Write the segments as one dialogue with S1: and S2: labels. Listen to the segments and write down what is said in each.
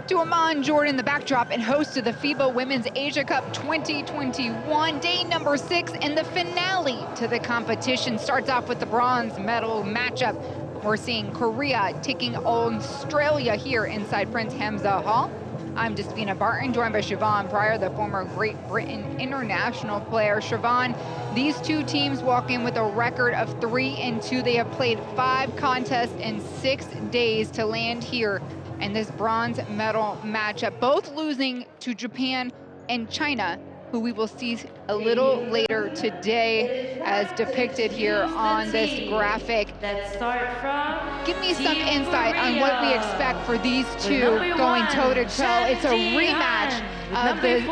S1: to Amman, Jordan, the backdrop and host of the FIBA Women's Asia Cup 2021. Day number 6 and the finale to the competition starts off with the bronze medal matchup. We're seeing Korea taking Australia here inside Prince Hamza Hall. I'm Despina Barton, joined by Siobhan Pryor, the former Great Britain international player. Siobhan, these two teams walk in with a record of 3-2. They have played 5 contests in 6 days to land here in this bronze medal matchup, both losing to Japan and China, who we will see a little later today as depicted here on this graphic.
S2: Let's start from
S1: Give me some insight on what we expect for these two going toe-to-toe. It's a rematch of the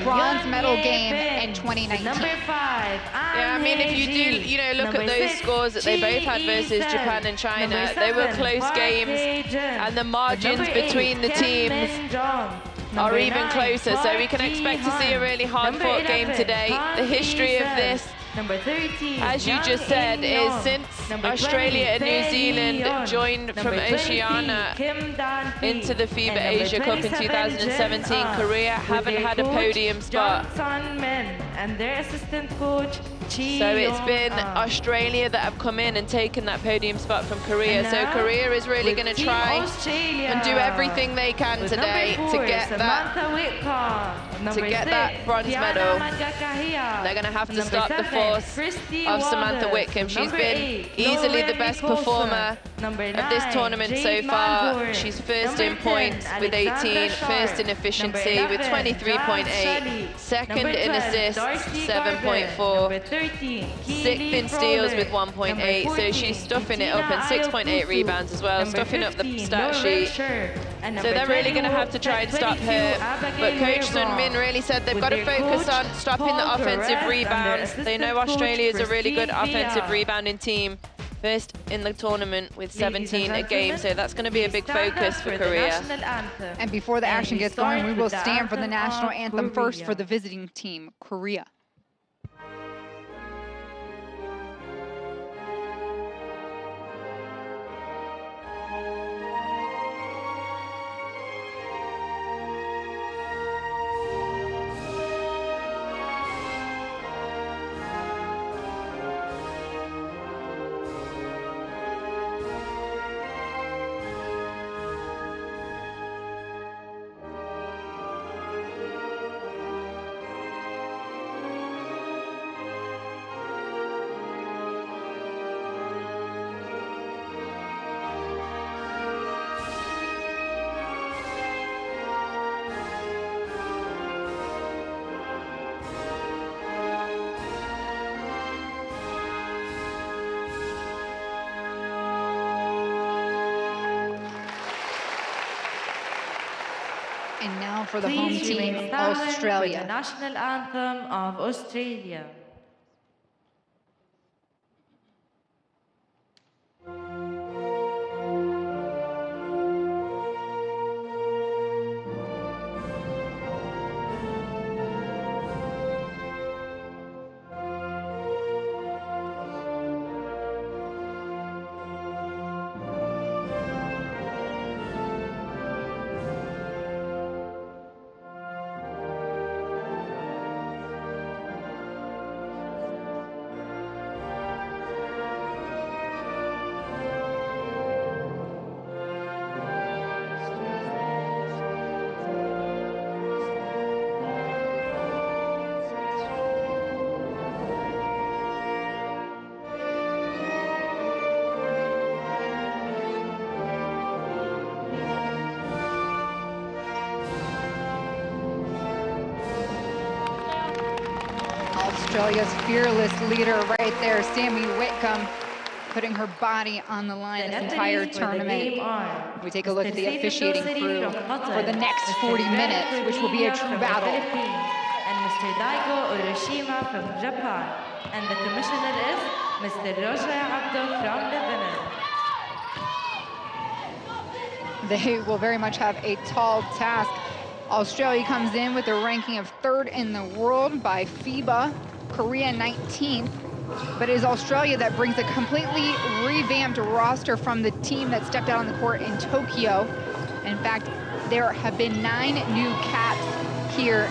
S1: bronze medal game in 2019.
S3: Yeah, I mean, if you do, look at those scores that they both had versus Japan and China, they were close games, and the margins between the teams are even closer, so we can expect to see a really hard-fought game today. The history of this, as you just said, is since Australia and New Zealand joined from Oceania into the FIBA Asia Cup in 2017, Korea haven't had a podium spot.
S2: And their assistant coach,
S3: So it's been Australia that have come in and taken that podium spot from Korea. So Korea is really going to try and do everything they can today to get that bronze medal. They're going to have to stop the force of Samantha Whitcomb. She's been easily the best performer of this tournament so far. She's first in points with 18, first in efficiency with 23.8, second in assists, 7.4, 6th in steals with 1.8, so she's stuffing it up, and 6.8 rebounds as well, stuffing up the stat sheet. So they're really going to have to try and stop her. But Coach Sun Min really said they've got to focus on stopping the offensive rebounds. They know Australia is a really good offensive rebounding team. First in the tournament with 17 a game, so that's going to be a big focus for Korea.
S1: And before the action gets going, we will stand for the national anthem first for the visiting team, Korea. And now for the home team, Australia.
S2: The national anthem of Australia.
S1: Australia's fearless leader right there, Sammy Whitcomb, putting her body on the line this entire tournament. We take a look at the officiating crew for the next 40 minutes, which will be a true battle.
S2: And Mr. Daigo Oroshima from Japan. And the commissioner is Mr. Roger Abdo from Lebanon.
S1: They will very much have a tall task. Australia comes in with a ranking of 3rd in the world by FIBA, Korea 19th. But it is Australia that brings a completely revamped roster from the team that stepped out on the court in Tokyo. In fact, there have been 9 new caps here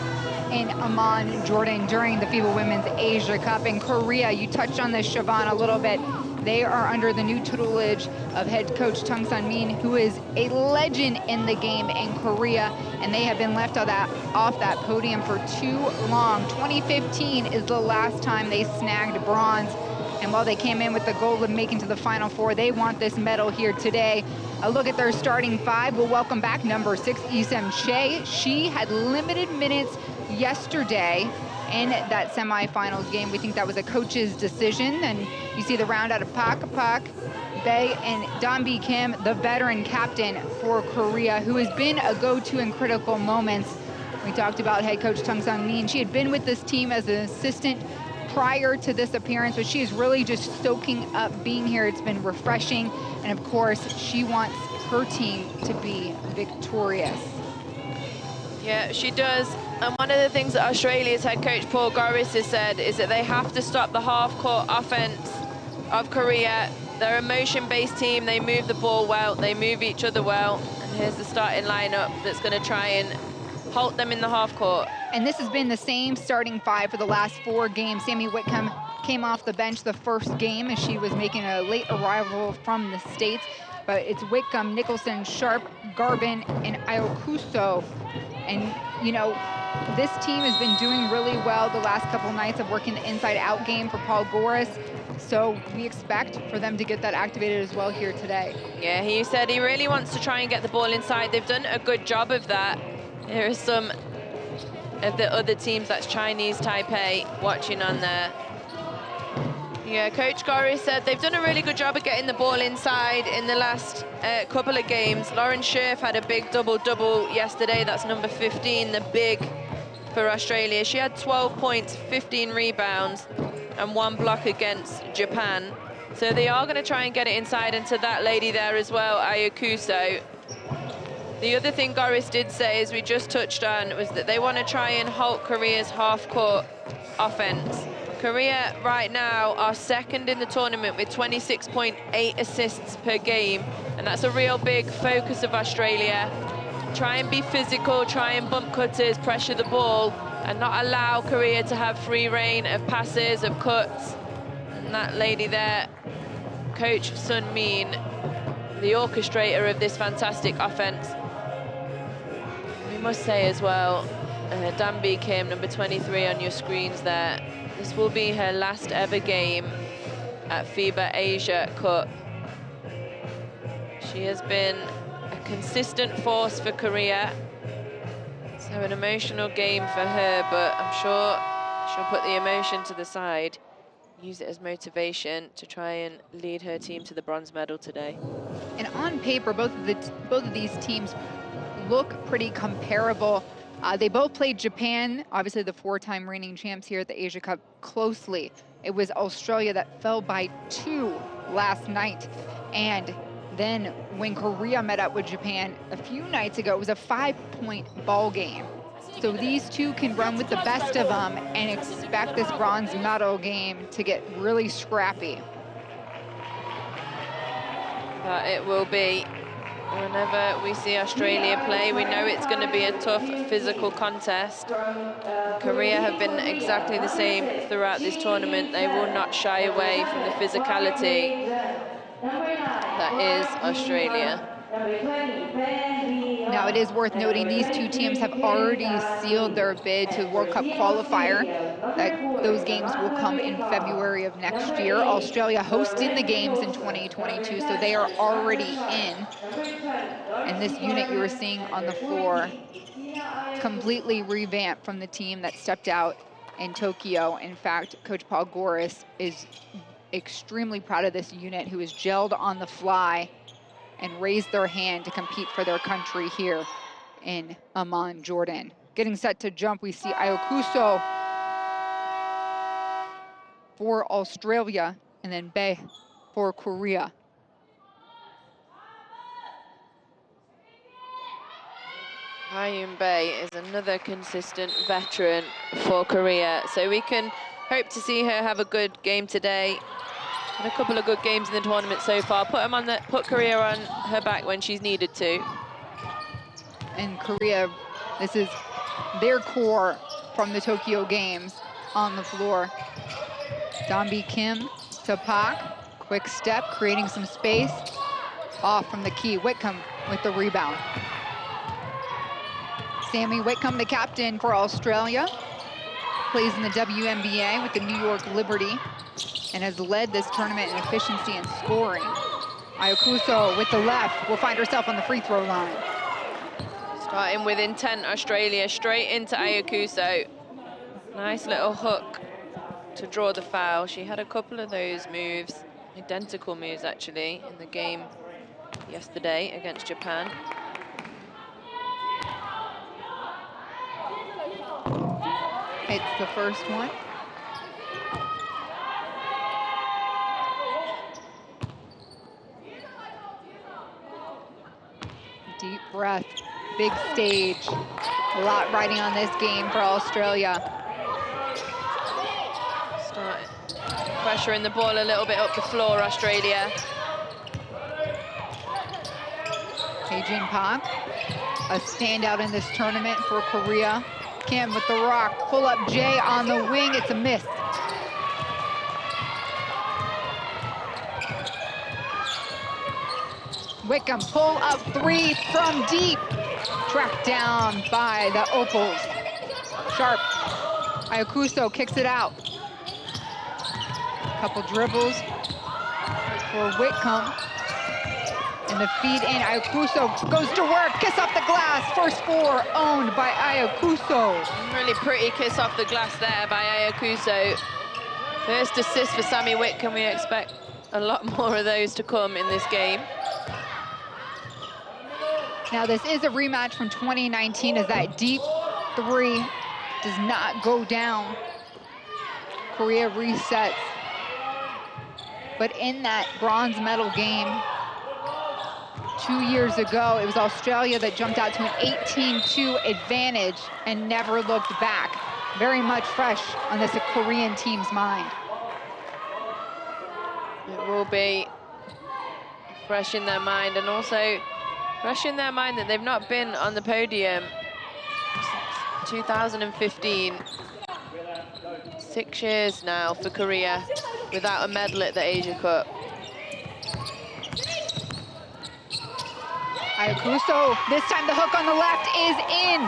S1: in Amman, Jordan, during the FIBA Women's Asia Cup. In Korea, you touched on this, Siobhan, a little bit. They are under the new tutelage of head coach Chung Sun-min, who is a legend in the game in Korea, and they have been left off that podium for too long. 2015 is the last time they snagged bronze, and while they came in with the goal of making to the Final Four, they want this medal here today. A look at their starting 5. We'll welcome back number 6, Isem Che. She had limited minutes yesterday in that semifinals game. We think that was a coach's decision, and you see the round out of Pak, Bae, and Donbi Kim, the veteran captain for Korea, who has been a go-to in critical moments. We talked about head coach Chung Sun-min. She had been with this team as an assistant prior to this appearance, but she is really just soaking up being here. It's been refreshing, and of course, she wants her team to be victorious.
S3: Yeah, she does. And one of the things that Australia's head coach Paul Goris has said is that they have to stop the half-court offense of Korea. They're a motion-based team. They move the ball well. They move each other well. And here's the starting lineup that's going to try and halt them in the half-court.
S1: And this has been the same starting 5 for the last 4 games. Sammy Whitcomb came off the bench the first game as she was making a late arrival from the States. But it's Whitcomb, Nicholson, Sharp, Garbin, and Ayokuso. And, you know, this team has been doing really well the last couple nights of working the inside-out game for Paul Goris. So we expect for them to get that activated as well here today.
S3: Yeah, he said he really wants to try and get the ball inside. They've done a good job of that. Here are some of the other teams. That's Chinese Taipei watching on there. Yeah, Coach Goris said they've done a really good job of getting the ball inside in the last couple of games. Lauren Scherf had a big double-double yesterday. That's number 15, the big for Australia. She had 12 points, 15 rebounds, and 1 block against Japan. So they are going to try and get it inside, and to that lady there as well, Ayokuso. The other thing Goris did say, as we just touched on, was that they want to try and halt Korea's half-court offense. Korea right now are second in the tournament with 26.8 assists per game, and that's a real big focus of Australia. Try and be physical, try and bump cutters, pressure the ball, and not allow Korea to have free reign of passes, of cuts. And that lady there, Coach Sun-min, the orchestrator of this fantastic offense. We must say as well, Donbi Kim, number 23 on your screens there. This will be her last ever game at FIBA Asia Cup. She has been a consistent force for Korea. So an emotional game for her, but I'm sure she'll put the emotion to the side, use it as motivation to try and lead her team to the bronze medal today.
S1: And on paper, both of these teams look pretty comparable. They both played Japan, obviously the 4-time reigning champs here at the Asia Cup, closely. It was Australia that fell by 2 last night. And then when Korea met up with Japan a few nights ago, it was a 5-point ball game. So these two can run with the best of them and expect this bronze medal game to get really scrappy.
S3: It will be. Whenever we see Australia play, we know it's going to be a tough physical contest. Korea have been exactly the same throughout this tournament. They will not shy away from the physicality that is Australia.
S1: Now, it is worth noting these two teams have already sealed their bid to the World Cup qualifier. Those games will come in February of next year. Australia hosting the games in 2022, so they are already in. And this unit you were seeing on the floor, completely revamped from the team that stepped out in Tokyo. In fact, Coach Paul Goris is extremely proud of this unit, who is gelled on the fly and raised their hand to compete for their country here in Amman, Jordan. Getting set to jump, we see Ayokuso for Australia, and then Bae for Korea.
S3: Hyun Bae is another consistent veteran for Korea, so we can hope to see her have a good game today. Had a couple of good games in the tournament so far. Put Korea on her back when she's needed to.
S1: And Korea, this is their core from the Tokyo Games on the floor. Dambi Kim to Pak. Quick step, creating some space. Off from the key. Whitcomb with the rebound. Sammy Whitcomb, the captain for Australia. Plays in the WNBA with the New York Liberty and has led this tournament in efficiency and scoring. Ayakuso with the left will find herself on the free throw line.
S3: Starting with intent, Australia, straight into Ayakuso. Nice little hook to draw the foul. She had a couple of those moves, identical moves actually, in the game yesterday against Japan.
S1: It's the first one. Deep breath, big stage. A lot riding on this game for Australia.
S3: Starting pressuring the ball a little bit up the floor, Australia.
S1: Haejin Park, a standout in this tournament for Korea. Kim with the rock, pull up Jay on the wing, it's a miss. Whitcomb, pull up three from deep. Tracked down by the Opals. Sharp, Ayakuso kicks it out. Couple dribbles for Whitcomb. And the feed in, Ayakuso goes to work, kiss off the glass. First four owned by Ayakuso.
S3: Really pretty kiss off the glass there by Ayakuso. First assist for Sammy Whitcomb. We expect a lot more of those to come in this game.
S1: Now this is a rematch from 2019 as that deep three does not go down. Korea resets. But in that bronze medal game 2 years ago, it was Australia that jumped out to an 18-2 advantage and never looked back. Very much fresh on this Korean team's mind.
S3: It will be fresh in their mind, and also fresh in their mind that they've not been on the podium since 2015. 6 years now for Korea without a medal at the Asia Cup.
S1: Ayakuso, this time the hook on the left is in.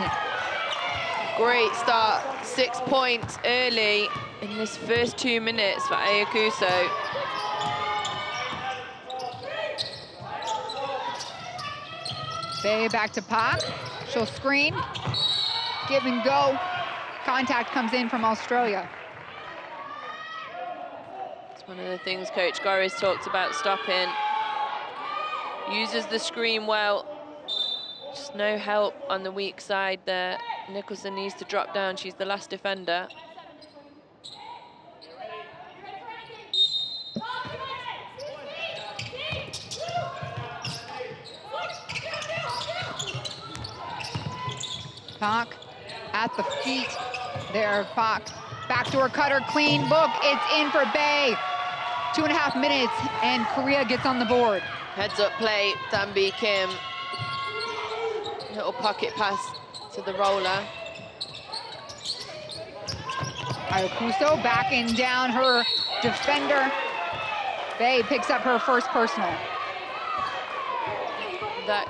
S3: Great start, 6 points early in this first 2 minutes for Ayakuso.
S1: Bay back to Pak, she'll screen, give and go. Contact comes in from Australia.
S3: It's one of the things Coach Goris talked about stopping. Uses the screen well. Just no help on the weak side there. Nicholson needs to drop down. She's the last defender.
S1: Pak at the feet. There, Pak. Backdoor cutter, clean look. It's in for Bay. 2.5 minutes, and Korea gets on the board.
S3: Heads up play, Dambi Kim. Little pocket pass to the roller.
S1: Ayakuso backing down her defender. Bay picks up her first personal.
S3: That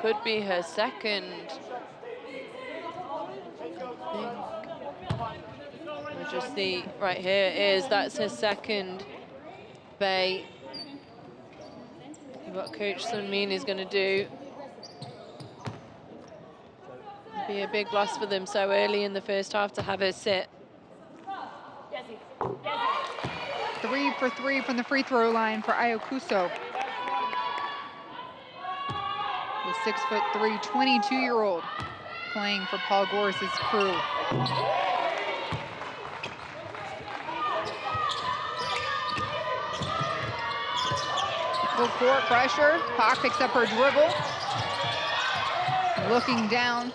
S3: could be her second. We'll just see right here that's her second. Bay. What Coach Sun Min is going to do. It'll be a big loss for them so early in the first half to have her sit.
S1: 3 for 3 from the free throw line for Ayakuso. The 6'3", 22-year-old playing for Paul Goris's crew. Full court pressure. Pak picks up her dribble. Looking down.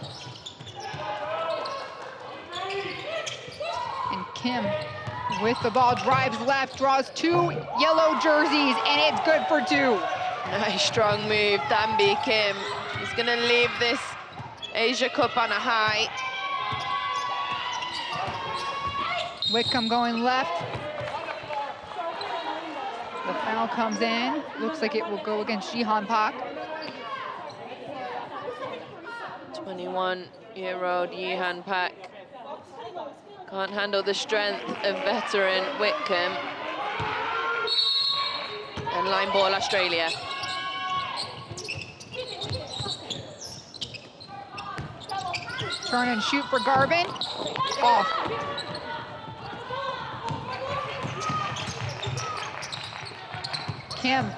S1: And Kim with the ball, drives left, draws 2 yellow jerseys, and it's good for 2.
S3: Nice strong move, Dambi Kim. He's going to leave this Asia Cup on a high.
S1: Whitcomb going left. The foul comes in. Looks like it will go against Jihan Park.
S3: 21-year-old Jihan Park can't handle the strength of veteran Whitcomb. And line ball, Australia.
S1: Turn and shoot for Garvin. Off. Kim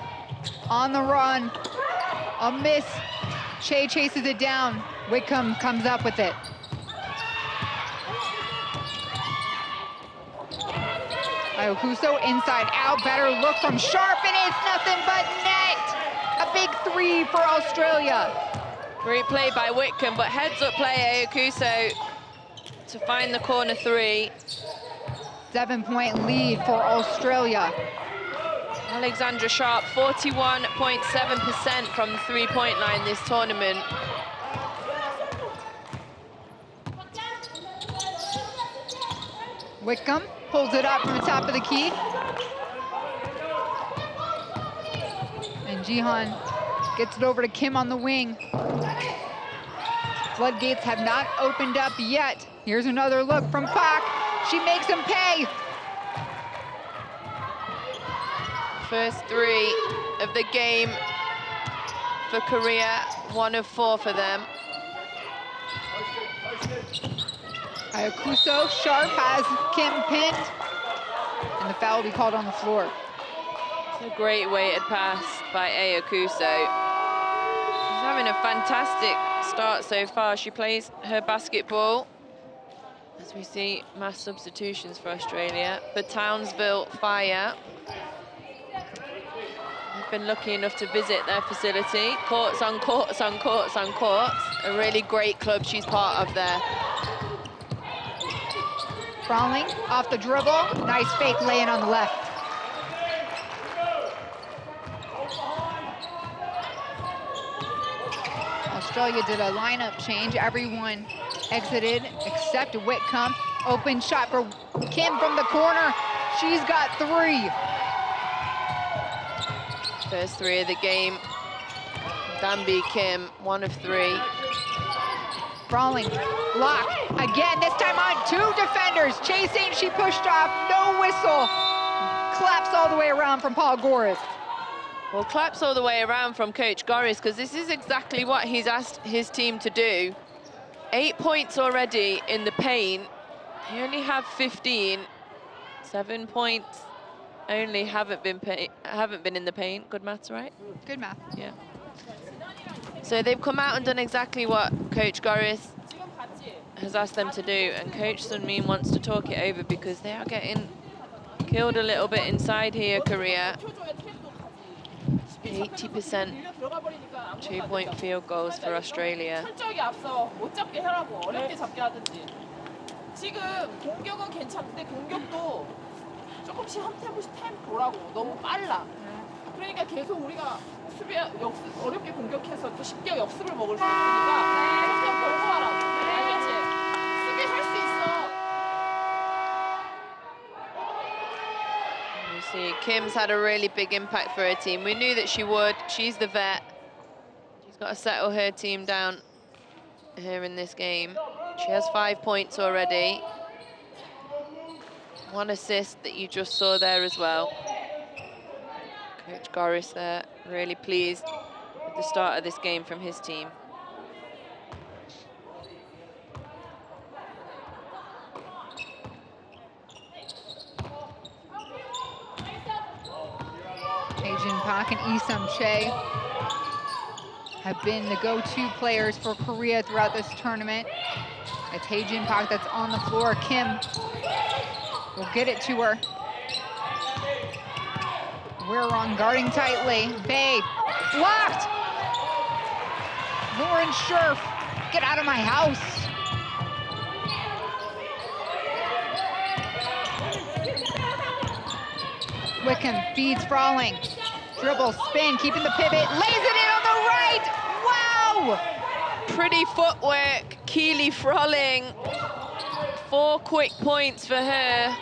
S1: on the run. A miss. Che chases it down. Whitcomb comes up with it. Ayakuso inside out. Better look from Sharp, and it's nothing but net. A big 3 for Australia.
S3: Great play by Whitcomb, but heads up play Ayakuso to find the corner 3.
S1: 7-point lead for Australia.
S3: Alexandra Sharp, 41.7% from the 3-point line this tournament.
S1: Whitcomb pulls it up from the top of the key. And Jihan gets it over to Kim on the wing. Floodgates have not opened up yet. Here's another look from Pak. She makes him pay.
S3: First 3 of the game for Korea, 1 of 4 for them.
S1: Ayakuso, Sharp has Kim pinned, and the foul will be called on the floor.
S3: It's a great weighted pass by Ayakuso. She's having a fantastic start so far. She plays her basketball. As we see, mass substitutions for Australia. For Townsville Fire. I've been lucky enough to visit their facility. Courts on courts on courts on courts. A really great club she's part of there.
S1: Frawling off the dribble. Nice fake lay-in on the left. Australia did a lineup change. Everyone exited except Whitcomb. Open shot for Kim from the corner. She's got 3.
S3: First 3 of the game. Danby Kim, 1 of 3.
S1: Frawling, block again, this time on 2 defenders. Chasing, she pushed off, no whistle. Claps all the way around from Paul Goris.
S3: Well, claps all the way around from Coach Goris, because this is exactly what he's asked his team to do. 8 points already in the paint. They only have 15. 7 points only haven't been in the paint. Good maths, right?
S1: Good math.
S3: Yeah. So they've come out and done exactly what Coach Goris has asked them to do, and Coach Sunmin wants to talk it over because they are getting killed a little bit inside here, Korea. 80% 2-point field goals for Australia.
S4: 지금 공격은 괜찮은데 공격도 조금씩 한 템포씩 보라고. 너무 빨라. 그러니까 계속 우리가 수비 어렵게 공격해서 또 쉽게 역습을 먹을 수 있으니까 그냥 공부하라. 알겠지? 수비할 수 있어.
S3: You see, Kim's had a really big impact for her team. We knew that she would. She's the vet. She's got to settle her team down here in this game. She has 5 points already. 1 assist that you just saw there as well. Coach Goris there, really pleased with the start of this game from his team.
S1: Taejin Park and Isam Che have been the go-to players for Korea throughout this tournament. A Taejin Park that's on the floor. Kim will get it to her. We're on guarding tightly. Bay blocked. Lauren Scherf, get out of my house. Whitcomb feeds Frawling. Dribble, spin, keeping the pivot, lays it in on the right. Wow!
S3: Pretty footwork, Keely Frolling. 4 quick points for her.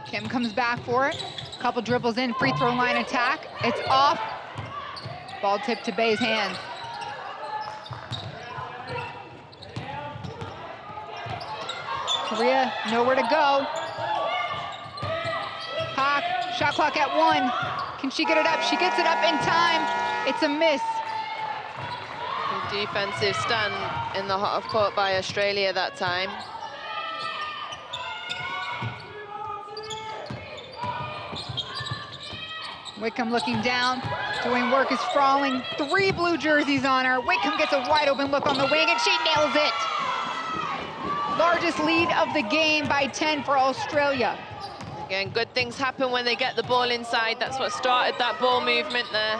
S1: Kim comes back for it. Couple dribbles in, free throw line attack. It's off. Ball tipped to Bay's hands. Korea, nowhere to go. Pak, shot clock at 1. Can she get it up? She gets it up in time. It's a miss.
S3: Defensive stand in the half court by Australia that time.
S1: Whitcomb looking down, doing work is Frolling. 3 blue jerseys on her. Whitcomb gets a wide open look on the wing and she nails it. Largest lead of the game by 10 for Australia.
S3: Again, good things happen when they get the ball inside. That's what started that ball movement there.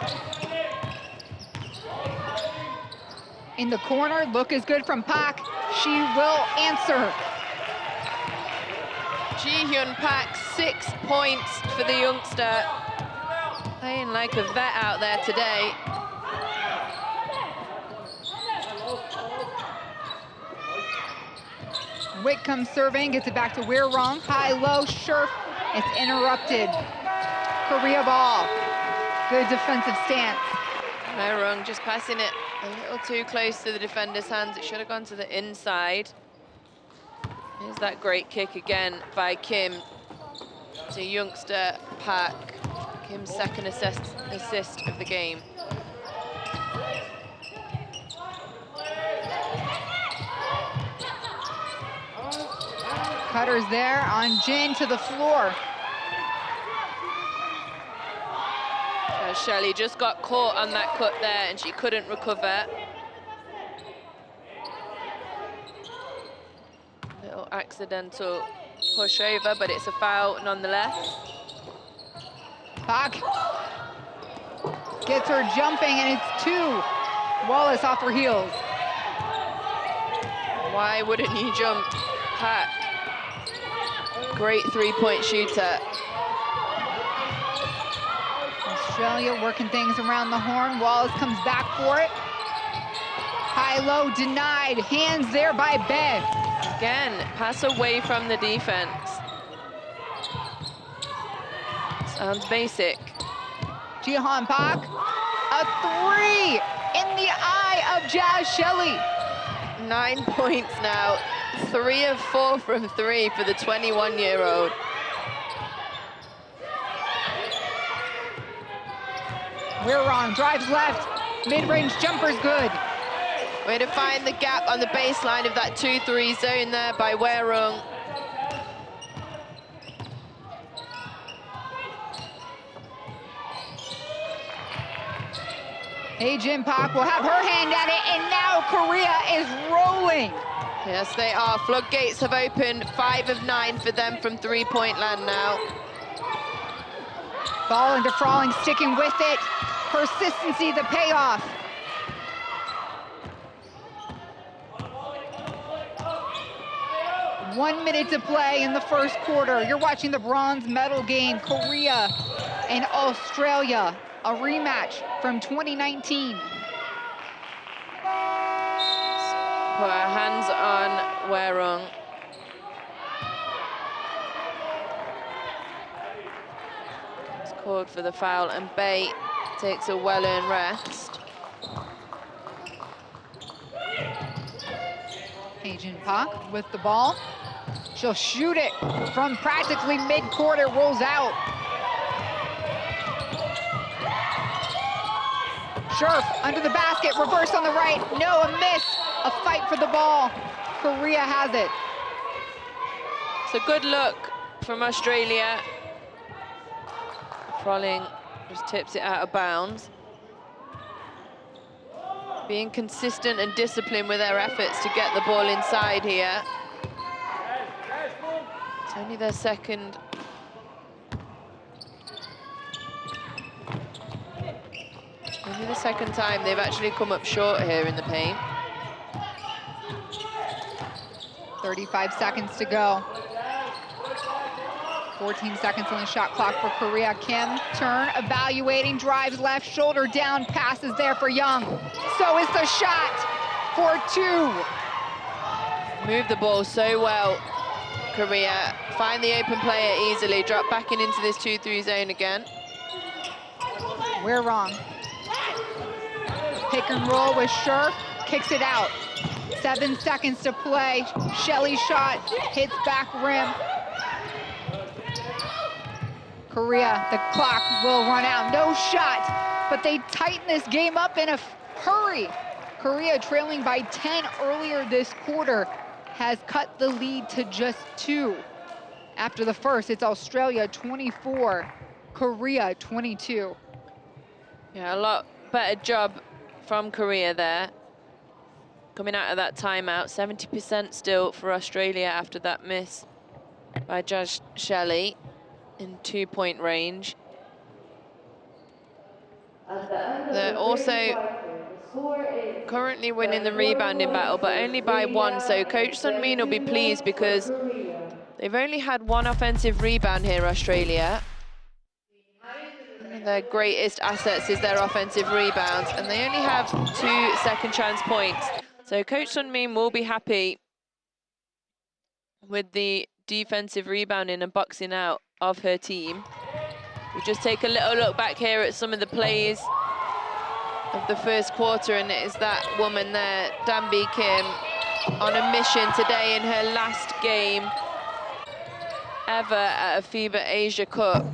S1: In the corner, look is good from Pak. She will answer.
S3: Ji-hyun Pak, 6 points for the youngster. Playing like a vet out there today.
S1: Whitcomb serving, gets it back to Weirong. High, low, Scherf. It's interrupted. Korea ball. Good defensive stance.
S3: Weirong just passing it a little too close to the defender's hands. It should have gone to the inside. Here's that great kick again by Kim to youngster Pak. Kim's second assist of the game.
S1: Cutter's there on Jin to the floor.
S3: Shelley just got caught on that cut there and she couldn't recover. Little accidental push over, but it's a foul nonetheless.
S1: Pak gets her jumping and it's 2. Wallace off her heels.
S3: Why wouldn't you jump, Pak? Great 3-point shooter.
S1: Australia working things around the horn. Wallace comes back for it. High-low denied. Hands there by Bay.
S3: Again, pass away from the defense. Sounds basic.
S1: Ji-hyun Pak, a 3 in the eye of Jazz Shelley.
S3: 9 points now. 3 of 4 from 3 for the 21-year-old.
S1: Weirong drives left. Mid-range jumper's good.
S3: Way to find the gap on the baseline of that 2-3 zone there by Weirong.
S1: Jin Pak will have her hand at it, and now Korea is rolling.
S3: Yes, they are. Floodgates have opened. 5 of 9 for them from 3-point land now.
S1: Ball into Frolling, sticking with it. Persistency, the payoff. One minute to play in the first quarter. You're watching the bronze medal game, Korea and Australia, a rematch from 2019.
S3: Put our hands on Weirong. It's called for the foul, and Bay takes a well-earned rest.
S1: Jin Pak with the ball. She'll shoot it from practically mid-court. It rolls out. Scherf under the basket, reverse on the right. No, a miss. A fight for the ball. Korea has it.
S3: It's a good look from Australia. Frolling just tips it out of bounds. Being consistent and disciplined with their efforts to get the ball inside here. It's only their second. Only the second time they've actually come up short here in the paint.
S1: 35 seconds to go. 14 seconds on the shot clock for Korea. Kim, turn, evaluating, drives left, shoulder down, passes there for Young. So is the shot for 2.
S3: Move the ball so well, Korea. Find the open player easily, drop back into this 2-3 zone again.
S1: We're wrong. Pick and roll with Scherf, kicks it out. 7 seconds to play. Shelley shot, hits back rim. Korea, the clock will run out. No shot, but they tighten this game up in a hurry. Korea, trailing by 10 earlier this quarter, has cut the lead to just 2. After the first, it's Australia 24, Korea 22.
S3: Yeah, a lot better job from Korea there. Coming out of that timeout, 70% still for Australia after that miss by Judge Shelley in 2-point range. They're also currently winning the rebounding battle, but only by 1. So Coach Sunmin will be pleased because they've only had 1 offensive rebound here, Australia. One of their greatest assets is their offensive rebounds, and they only have 2 second chance points. So Coach Sunmin will be happy with the defensive rebounding and boxing out of her team. We just take a little look back here at some of the plays of the first quarter, and it is that woman there, Danby Kim, on a mission today in her last game ever at a FIBA Asia Cup.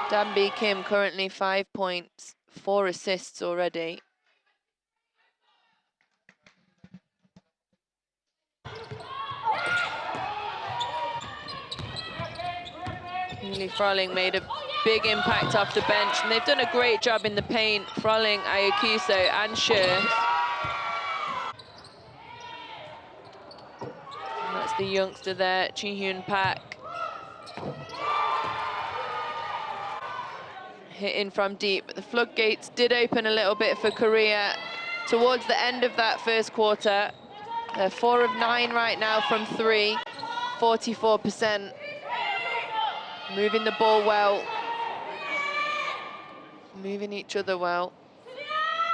S3: Danby Kim currently 5 points, 4 assists already. Keely Froling made a big impact off the bench, and they've done a great job in the paint. Froling, Ayakuso, and Scher. And that's the youngster there, Chi-Hyun Pak. Hitting from deep, but the floodgates did open a little bit for Korea towards the end of that first quarter. They're 4 of 9 right now from 3, 44%. Moving the ball well, moving each other well.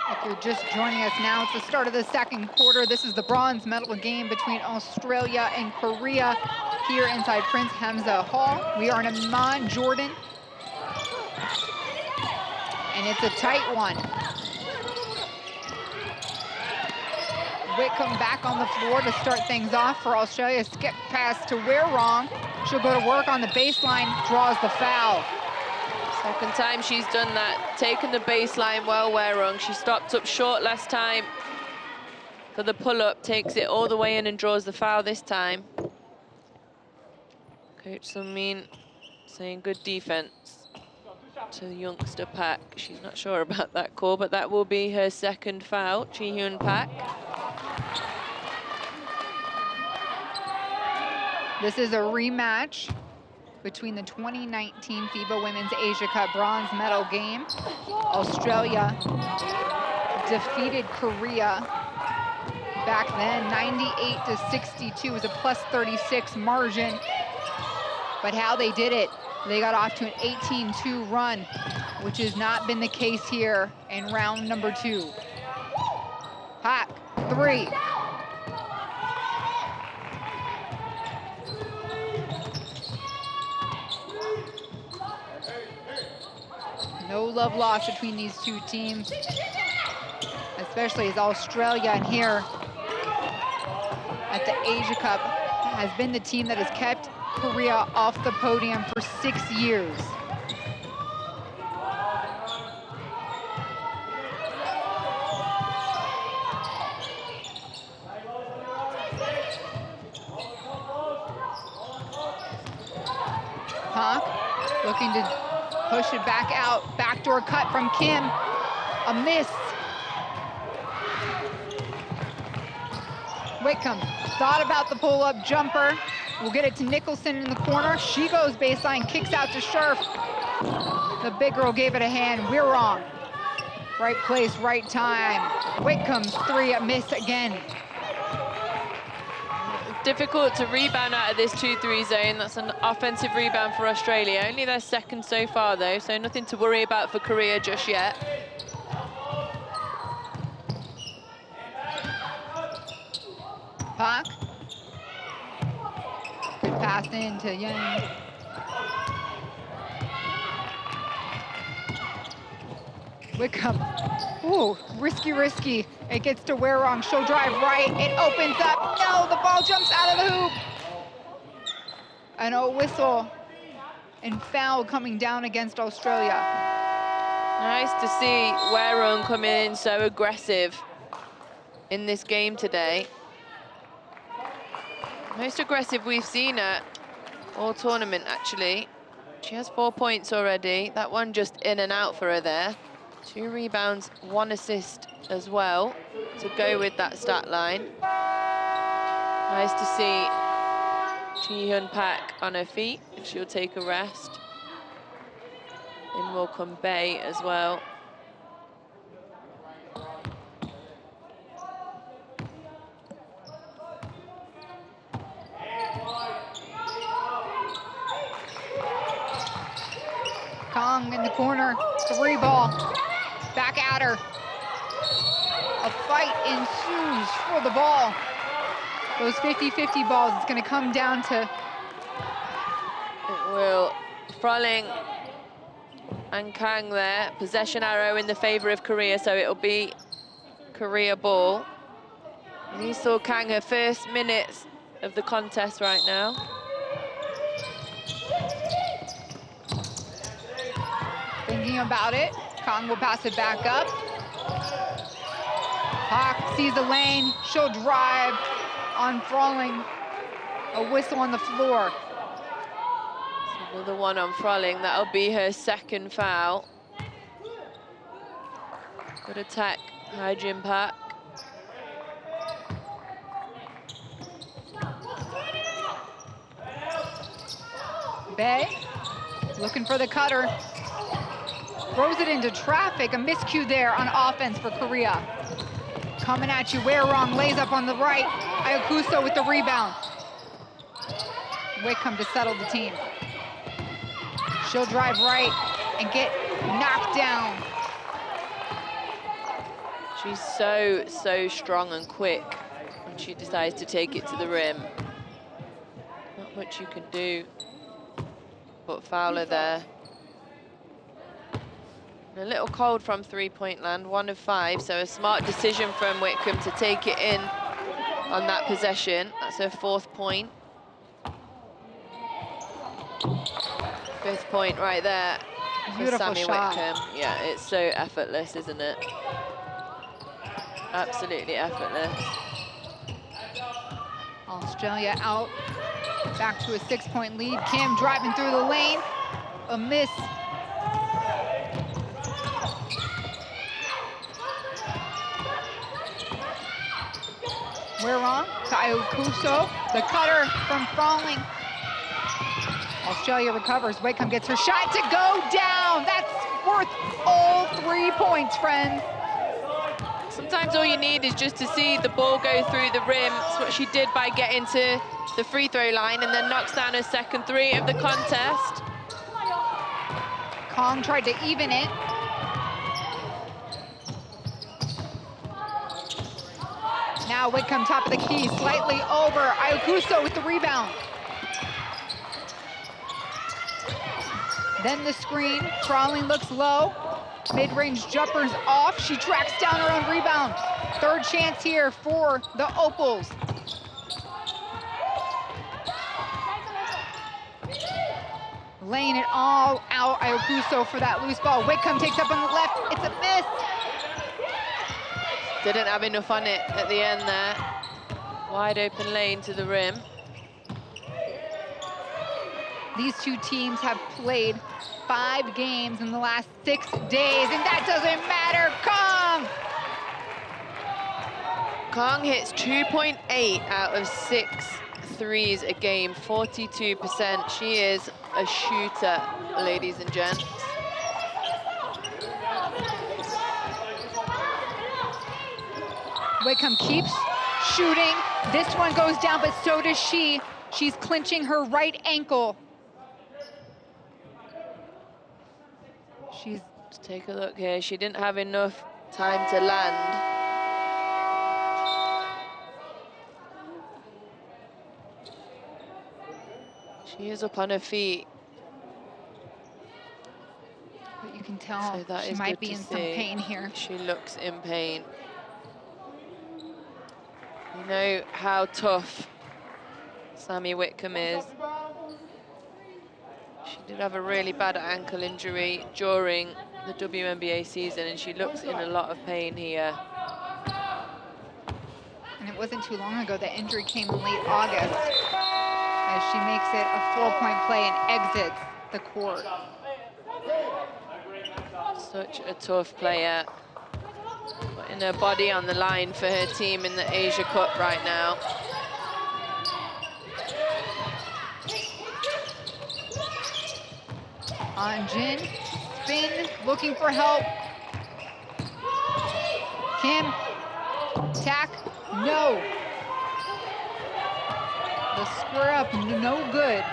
S1: If you're just joining us now, it's the start of the second quarter. This is the bronze medal game between Australia and Korea here inside Prince Hamza Hall. We are in Amman, Jordan. And it's a tight one. Whitcomb back on the floor to start things off for Australia. Skip pass to We're Wrong. She'll go to work on the baseline, draws the foul.
S3: Second time she's done that, taken the baseline well, We're Wrong. She stopped up short last time for the pull-up, takes it all the way in and draws the foul this time. Coach Sunmin saying good defense to the youngster Pak. She's not sure about that call, but that will be her second foul, Chi-Hyun Pak.
S1: This is a rematch between the 2019 FIBA Women's Asia Cup bronze medal game. Australia defeated Korea back then, 98-62. It was a +36 margin. But how they did it, they got off to an 18-2 run, which has not been the case here in round number 2. Pak, 3. No love lost between these two teams, especially as Australia and here at the Asia Cup has been the team that has kept Korea off the podium for 6 years. Pak looking to push it back out. Backdoor cut from Kim. A miss. Whitcomb thought about the pull-up jumper. We'll get it to Nicholson in the corner. She goes baseline, kicks out to Scherf. The big girl gave it a hand. We're wrong. Right place, right time. Whitcomb's 3, a miss again.
S3: difficult to rebound out of this 2-3 zone. That's an offensive rebound for Australia. Only their second so far, though, so nothing to worry about for Korea just yet.
S1: Park. Good pass in to Yang. Whitcomb. Ooh, risky. It gets to Warong. She'll drive right. It opens up. No, the ball jumps out of the hoop. And a whistle and foul coming down against Australia.
S3: Nice to see Warong coming in so aggressive in this game today. Most aggressive we've seen her all tournament, actually. She has 4 points already. That one just in and out for her there. 2 rebounds, 1 assist as well to go with that stat line. Nice to see Ji-Hyun Park on her feet, and she'll take a rest. In will come Bae as well.
S1: Kong in the corner, 3 ball, back at her. A fight ensues for the ball. Those 50-50 balls, it's gonna come down to...
S3: It will. Froling and Kang there. Possession arrow in the favor of Korea, so it'll be Korea ball. And you saw Kang her first minutes of the contest right now.
S1: Thinking about it, Kong will pass it back up. Hawk sees the lane, she'll drive on Froling. A whistle on the floor.
S3: Another one on Froling, that'll be her second foul. Good attack, Hyjin Park.
S1: Bae, looking for the cutter. Throws it into traffic, a miscue there on offense for Korea. Coming at you, Warong lays up on the right. Ayakuso with the rebound. Whitcomb to settle the team. She'll drive right and get knocked down.
S3: She's so strong and quick when she decides to take it to the rim. Not much you can do but foul her there. A little cold from three-point land, 1 of 5, so a smart decision from Whitcomb to take it in on that possession. That's her 4th point. 5th point right there for
S1: Beautiful
S3: Sammy
S1: shot.
S3: Whitcomb. Yeah, it's so effortless, isn't it? Absolutely effortless.
S1: Australia out, back to a 6-point lead. Kim driving through the lane, a miss. Warong to Ayakuso, the cutter from Froling. Australia recovers, Whitcomb gets her shot to go down. That's worth all 3 points, friends.
S3: Sometimes all you need is just to see the ball go through the rim. That's what she did by getting to the free throw line and then knocks down her second 3 of the contest.
S1: Kong tried to even it. Now Whitcomb top of the key, slightly over. Ayakuso with the rebound. Then the screen, Froling looks low. Mid-range jumper's off. She tracks down her own rebound. 3rd chance here for the Opals. Laying it all out, Ayakuso for that loose ball. Whitcomb takes up on the left, it's a miss.
S3: Didn't have enough on it at the end there. Wide open lane to the rim.
S1: These 2 teams have played 5 games in the last 6 days, and that doesn't matter.
S3: Kong hits 2.8 out of 6 threes a game, 42%. She is a shooter, ladies and gents.
S1: Whitcomb keeps shooting. This one goes down, but so does she. She's clinching her right ankle.
S3: Let's take a look here. She didn't have enough time to land. She is up on her feet.
S1: But you can tell
S3: So that
S1: she
S3: is
S1: might
S3: good
S1: be
S3: to
S1: in some
S3: see.
S1: pain here.
S3: She looks in pain. You know how tough Sammy Whitcomb is. She did have a really bad ankle injury during the WNBA season, and she looks in a lot of pain here.
S1: And it wasn't too long ago, the injury came in late August as she makes it a 4-point play and exits the court.
S3: Such a tough player. Putting her body on the line for her team in the Asia Cup right now.
S1: On Jin, spin, looking for help. Kim, tack, no. The square up, no good,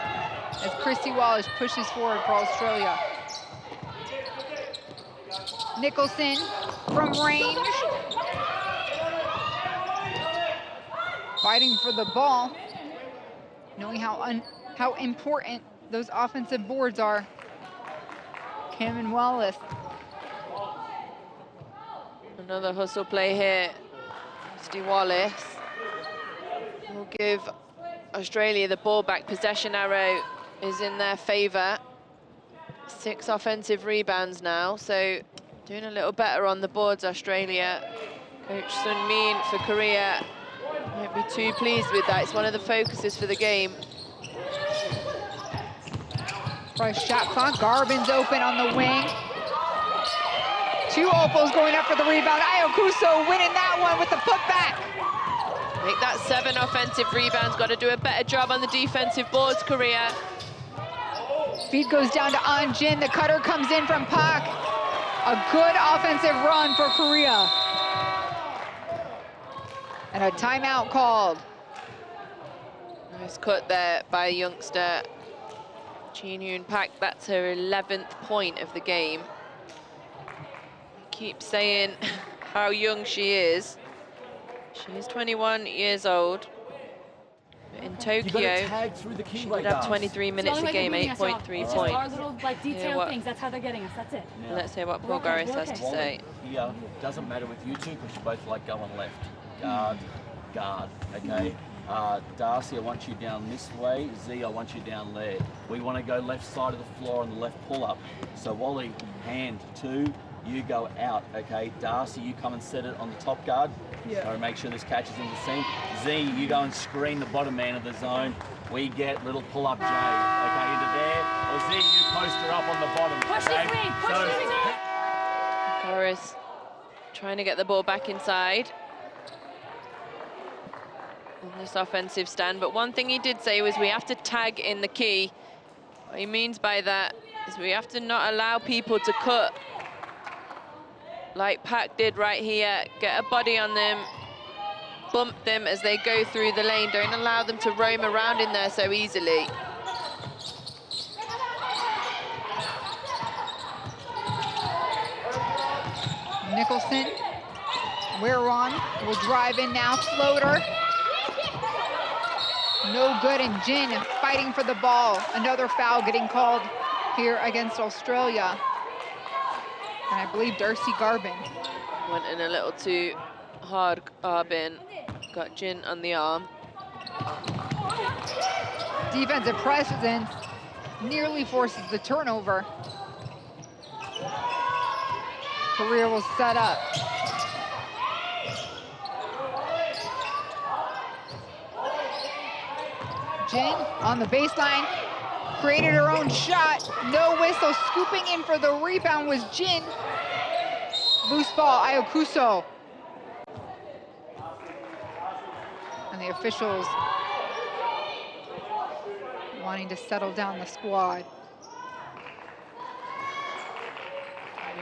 S1: as Christy Wallace pushes forward for Australia. Nicholson from range. Fighting for the ball, knowing how important those offensive boards are. Kim and Wallace.
S3: Another hustle play here. Christy Wallace will give Australia the ball back. Possession arrow is in their favor. 6 offensive rebounds now, so doing a little better on the boards, Australia. Coach Sun Min for Korea won't be too pleased with that. It's one of the focuses for the game.
S1: Fresh shot clock. Garbin's open on the wing. 2 Opals going up for the rebound. Ayakuso winning that one with the putback.
S3: Make that 7 offensive rebounds. Got to do a better job on the defensive boards, Korea.
S1: Feed goes down to An Jin. The cutter comes in from Pak. A good offensive run for Korea. And a timeout called.
S3: Nice cut there by youngster Jin Yoon Pak. That's her 11th point of the game. I keep saying how young she is. She is 21 years old. In Tokyo, she would have 23 minutes a game, 8.3 points.
S5: Our little detailed things, that's how they're getting us, that's it.
S3: Now, let's hear what Paul Goris has to say.
S6: Here, doesn't matter with you two because you both like going left. Guard, guard, okay? Darcy, I want you down this way. Z, I want you down there. We want to go left side of the floor on the left pull-up. So Wally, hand 2, you go out, okay? Darcy, you come and set it on the top guard. Yeah. Or make sure this catches in the seam. Z, you go and screen the bottom man of the zone. We get little pull-up J, okay, into there. Or Z, you post her up on the bottom.
S5: Push
S6: okay?
S5: the screen, push the screen.
S3: Goris trying to get the ball back inside on this offensive stand. But one thing he did say was we have to tag in the key. What he means by that is we have to not allow people to cut like Pak did right here. Get a body on them, bump them as they go through the lane. Don't allow them to roam around in there so easily.
S1: Nicholson, we're on. Will drive in now, floater. No good, and Jin fighting for the ball. Another foul getting called here against Australia. And I believe Darcy Garbin.
S3: Went in a little too hard, Garbin. Got Jin on the arm.
S1: Defensive presence nearly forces the turnover. Korea will set up. Jin on the baseline, created her own shot. No whistle, scooping in for the rebound was Jin. Loose ball, Ayakuso. And the officials wanting to settle down the squad.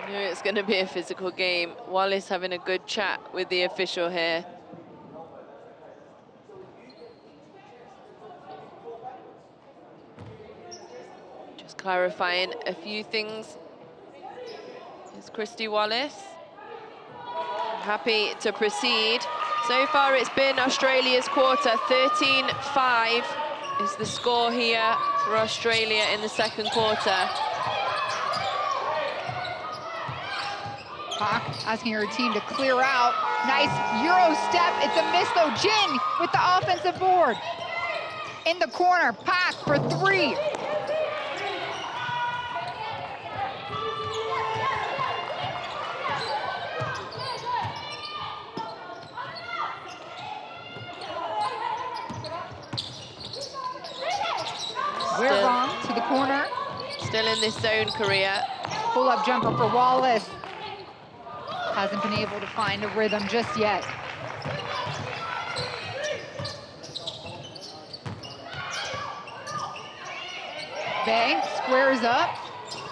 S3: We knew it's going to be a physical game. Wallace having a good chat with the official here. clarifying a few things. It's Christy Wallace. Happy to proceed. So far it's been Australia's quarter. 13-5 is the score here for Australia in the second quarter.
S1: Pak asking her team to clear out. Nice Euro step. It's a miss though. Jin with the offensive board. In the corner, Pak for three. We're wrong to the corner.
S3: Still in this zone, Korea.
S1: Pull-up jumper for Wallace. Hasn't been able to find a rhythm just yet. Bae squares up,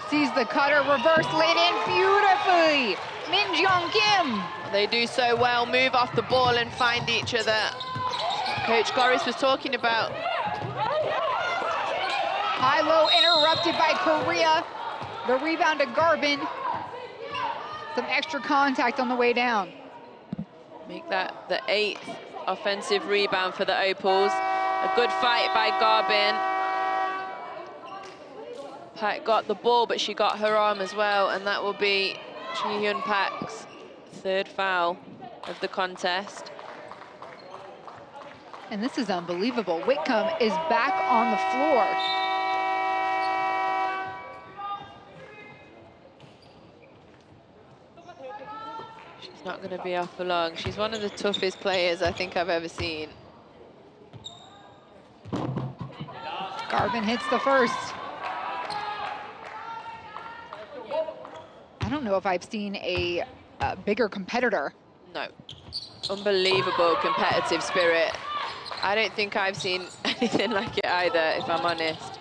S1: sees the cutter, reverse laid in beautifully. Min Jong Kim.
S3: They do so well, move off the ball and find each other. Coach Goris was talking about.
S1: High-low interrupted by Korea. The rebound to Garbin. Some extra contact on the way down.
S3: Make that the 8th offensive rebound for the Opals. A good fight by Garbin. Pak got the ball, but she got her arm as well, and that will be Ji-hyun Pak's 3rd foul of the contest.
S1: And this is unbelievable. Whitcomb is back on the floor.
S3: She's not going to be off for long. She's one of the toughest players I think I've ever seen.
S1: Garbin hits the first. I don't know if I've seen a bigger competitor.
S3: No. Unbelievable competitive spirit. I don't think I've seen anything like it either, if I'm honest.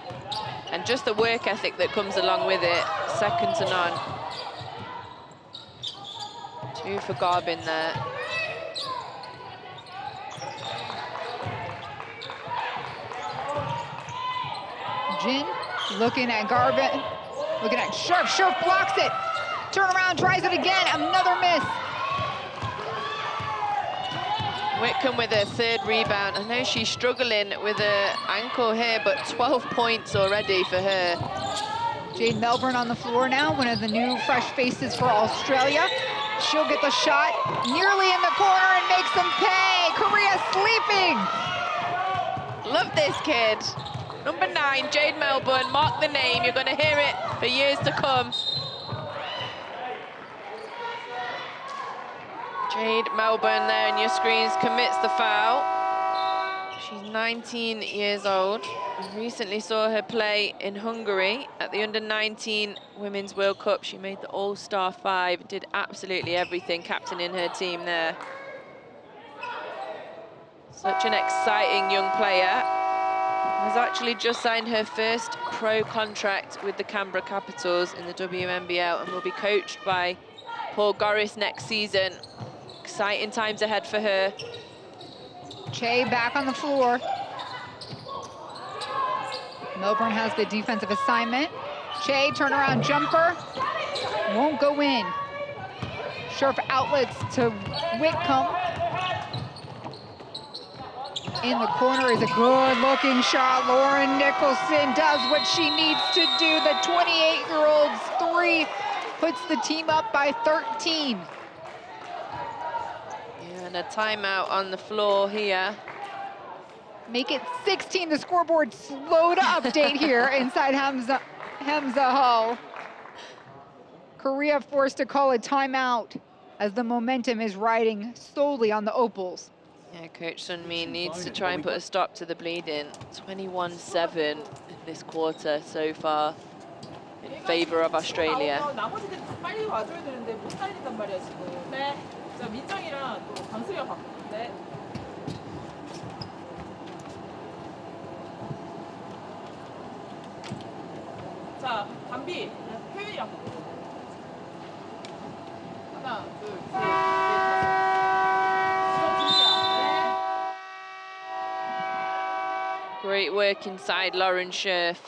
S3: And just the work ethic that comes along with it, second to none. 2 for Garbin there.
S1: Jin looking at Garbin, looking at Sharp. Sharp blocks it. Turn around, tries it again. Another miss.
S3: Whitcomb with her 3rd rebound. I know she's struggling with her ankle here, but 12 points already for her.
S1: Jade Melbourne on the floor now, one of the new fresh faces for Australia. She'll get the shot nearly in the corner and makes them pay. Korea sleeping.
S3: Love this kid. Number 9, Jade Melbourne. Mark the name. You're going to hear it for years to come. Jade Melbourne there in your screens commits the foul. She's 19 years old. Recently saw her play in Hungary at the Under-19 Women's World Cup. She made the All-Star 5, did absolutely everything, captaining her team there. Such an exciting young player. Has actually just signed her first pro contract with the Canberra Capitals in the WNBL and will be coached by Paul Goris next season. Exciting times ahead for her.
S1: Che back on the floor. Melbourne has the defensive assignment. Che, turnaround jumper. Won't go in. Sharp outlets to Whitcomb. In the corner is a good-looking shot. Lauren Nicholson does what she needs to do. The 28-year-old's 3 puts the team up by 13.
S3: And a timeout on the floor here.
S1: Make it 16. The scoreboard slow to update here inside Hamza Hall. Korea forced to call a timeout as the momentum is riding solely on the Opals.
S3: Yeah, Coach Sun-min needs to try and put a stop to the bleeding. 21-7 in this quarter so far in favor of Australia.
S4: 자, 민정이랑 또 강수리가 바꾸는데. 자, 담비, 효윤이랑 바꾸고. 하나, 둘, 셋, 넷, 다섯.
S3: Great work inside Lauren Scherf.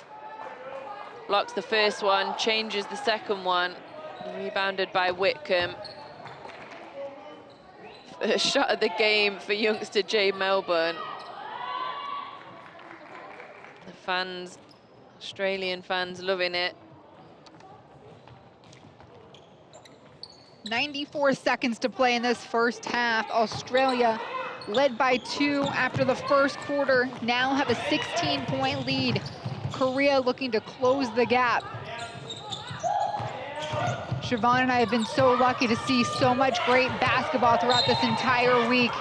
S3: blocks the first one, changes the second one, rebounded by Whitcomb. First shot of the game for youngster Jade Melbourne. The fans, Australian fans, loving it.
S1: 94 seconds to play in this first half. Australia led by 2 after the first quarter, now have a 16-point lead. Korea looking to close the gap. Siobhan and I have been so lucky to see so much great basketball throughout this entire week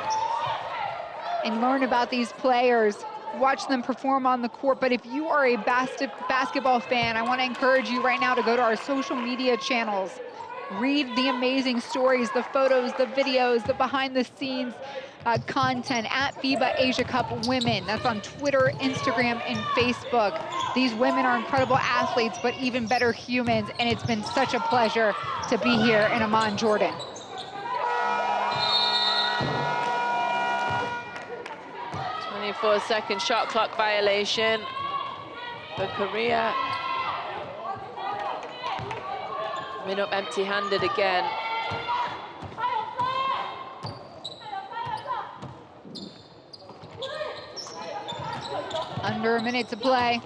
S1: and learn about these players, watch them perform on the court. But if you are a basketball fan, I want to encourage you right now to go to our social media channels. Read the amazing stories, the photos, the videos, the behind-the-scenes content at FIBA Asia Cup Women. That's on Twitter, Instagram, and Facebook. These women are incredible athletes, but even better humans, and it's been such a pleasure to be here in Amman, Jordan.
S3: Second shot clock violation for Korea. Coming up empty-handed again.
S1: Under a minute to play.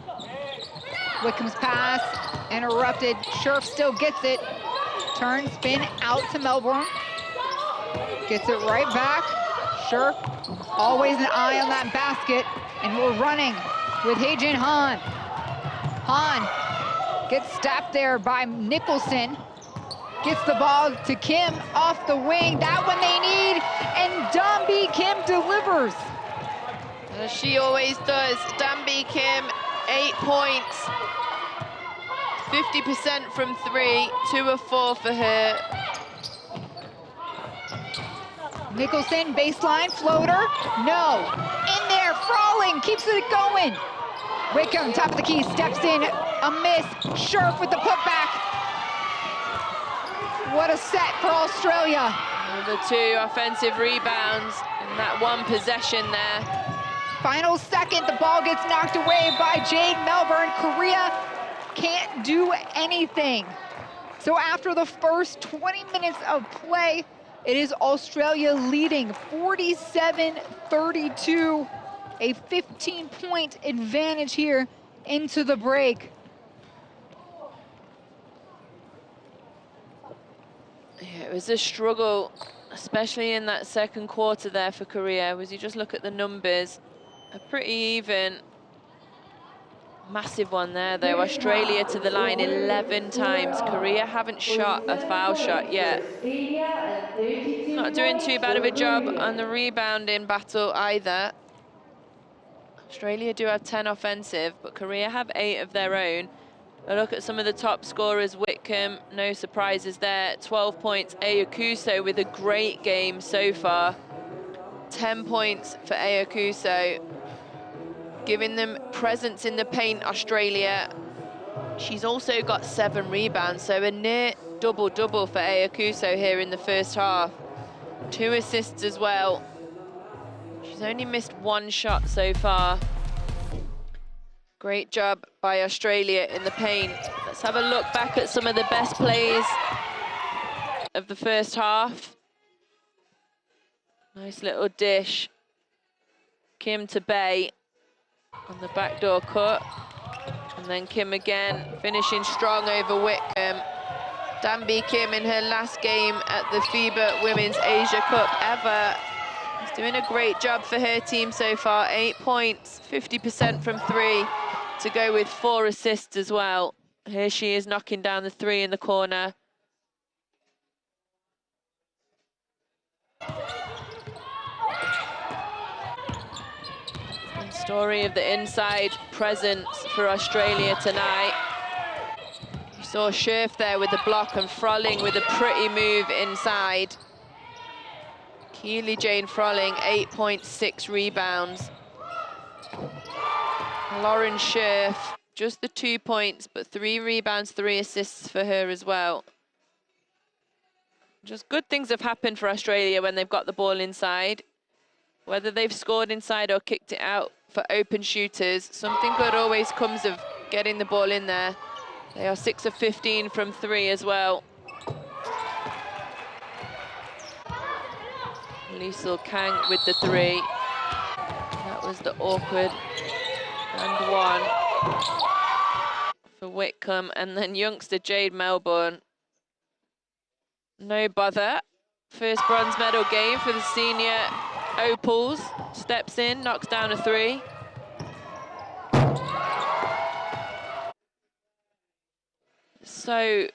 S1: Whitcomb's pass interrupted. Scherf still gets it. Turn, spin out to Melbourne. Gets it right back. Scherf, always an eye on that basket. And we're running with Haejin Han. Han gets stopped there by Nicholson. Gets the ball to Kim off the wing. That one they need. And Dambi Kim delivers.
S3: As she always does. Dambi Kim, 8 points. 50% from 3, 2 of 4 for her.
S1: Nicholson, baseline, floater, no. In there, Frawling, keeps it going. Whitcomb, top of the key, steps in, a miss. Scherf with the putback. What a set for Australia.
S3: The 2 offensive rebounds in that one possession there.
S1: Final second, the ball gets knocked away by Jade Melbourne. Korea can't do anything. So after the first 20 minutes of play, it is Australia leading 47-32, a 15-point advantage here into the break.
S3: Yeah, it was a struggle, especially in that second quarter there for Korea. As you just look at the numbers, a pretty even. Massive one there though. Australia to the line 11 times. Korea haven't shot a foul shot yet. Not doing too bad of a job on the rebounding battle either. Australia do have 10 offensive, but Korea have 8 of their own. A look at some of the top scorers. Whitcomb, no surprises there. 12 points. Ayakuso with a great game so far. 10 points for Ayakuso. Giving them presence in the paint, Australia. She's also got 7 rebounds, so a near double-double for Ayakuso here in the first half. 2 assists as well. She's only missed 1 shot so far. Great job by Australia in the paint. Let's have a look back at some of the best plays of the first half. Nice little dish. Kim to Bay on the backdoor cut. And then Kim again, finishing strong over Whitcomb. Dambi Kim in her last game at the FIBA Women's Asia Cup ever. She's doing a great job for her team so far. 8 points, 50% from 3, to go with 4 assists as well. Here she is knocking down the 3 in the corner. Story of the inside presence for Australia tonight. You saw Scherf there with the block and Frawling with a pretty move inside. Keely Jane Frawling, 8.6 rebounds. Lauren Scherf, just the 2 points, but 3 rebounds, 3 assists for her as well. Just good things have happened for Australia when they've got the ball inside. Whether they've scored inside or kicked it out for open shooters, something good always comes of getting the ball in there. They are 6 of 15 from 3 as well. Liesl Kang with the 3. That was the awkward and 1 for Whitcomb. And then youngster Jade Melbourne. No bother. First bronze medal game for the senior Opals. Steps in, knocks down a 3. So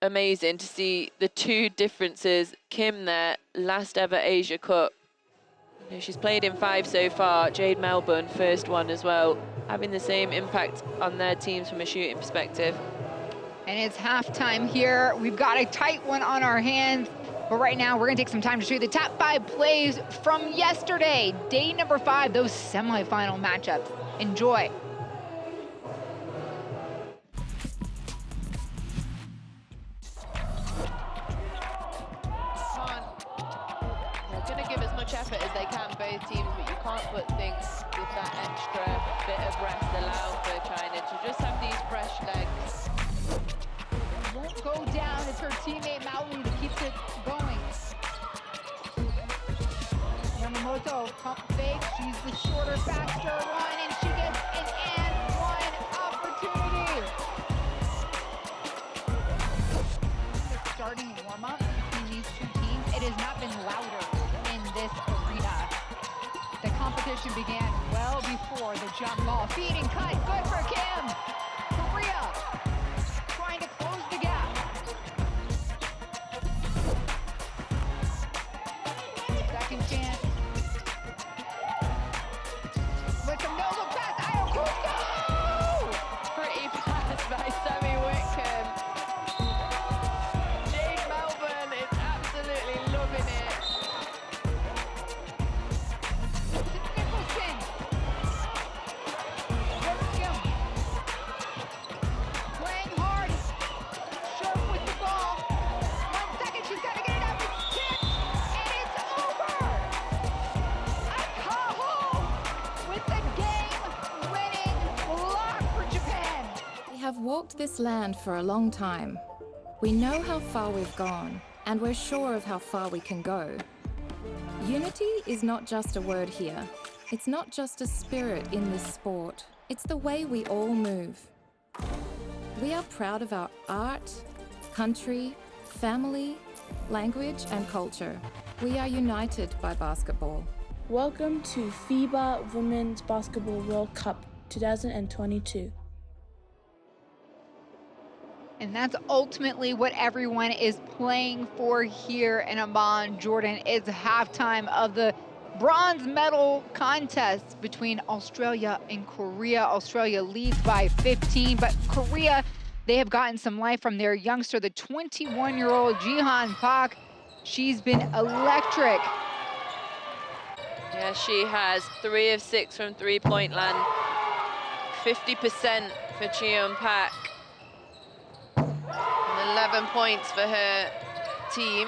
S3: amazing to see the 2 differences. Kim there, last ever Asia Cup. You know, she's played in 5 so far. Jade Melbourne, first one as well, having the same impact on their teams from a shooting perspective.
S1: And it's halftime here. We've got a tight one on our hands. But right now, we're going to take some time to show you the top 5 plays from yesterday. Day number 5, those semifinal matchups. Enjoy.
S3: They're going to give as much effort as they can, both teams, but you can't put things with that extra bit of rest allowed for China to just have these fresh legs.
S1: Won't go down. It's her teammate Maui that keeps it going. Yamamoto pump fake. She's the shorter, faster one, and she gets an and one opportunity. The starting warm-up between these 2 teams, it has not been louder in this arena. The competition began well before the jump ball. Feed and cut, good for Kim. Korea trying to close the gap. Second chance. With some no-look pass, Ayakucho!
S3: Pretty pass by Sammy Whitcomb. Jade Melbourne is absolutely loving it.
S1: Nicholson. Whitcomb. Playing hard. Sharp with the ball. 1 second, she's got to get it up. It's tipped, and it's over. Akaho with the game-winning block for Japan.
S7: We have walked this land for a long time. We know how far we've gone, and we're sure of how far we can go. Unity is not just a word here. It's not just a spirit in this sport. It's the way we all move. We are proud of our art, country, family, language, and culture. We are united by basketball.
S8: Welcome to FIBA Women's Basketball World Cup 2022.
S1: And that's ultimately what everyone is playing for here in Amman, Jordan. It's halftime of the bronze medal contest between Australia and Korea. Australia leads by 15, but Korea, they have gotten some life from their youngster, the 21-year-old Jihan Park. She's been electric.
S3: Yeah, she has 3 of 6 from 3-point land. 50% for Cheon Pak. And 11 points for her team.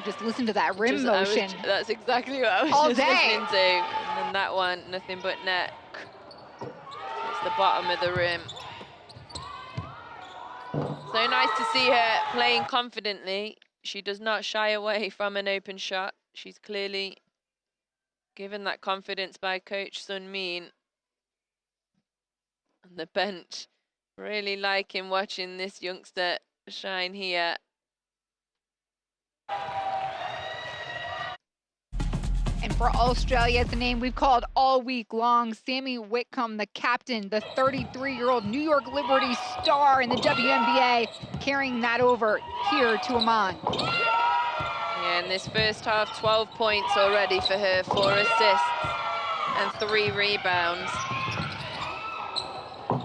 S1: Just listen to that rim motion.
S3: That's exactly what I was
S1: all
S3: just
S1: day
S3: listening to. And then that one, nothing but net. It's the bottom of the rim. So nice to see her playing confidently. She does not shy away from an open shot. She's clearly given that confidence by Coach Sun Min. And the bench really liking watching this youngster shine here.
S1: And for Australia, it's a name we've called all week long. Sammy Whitcomb, the captain, the 33-year-old New York Liberty star in the WNBA, carrying that over here to Amman.
S3: Yeah, in this first half, 12 points already for her, 4 assists and 3 rebounds.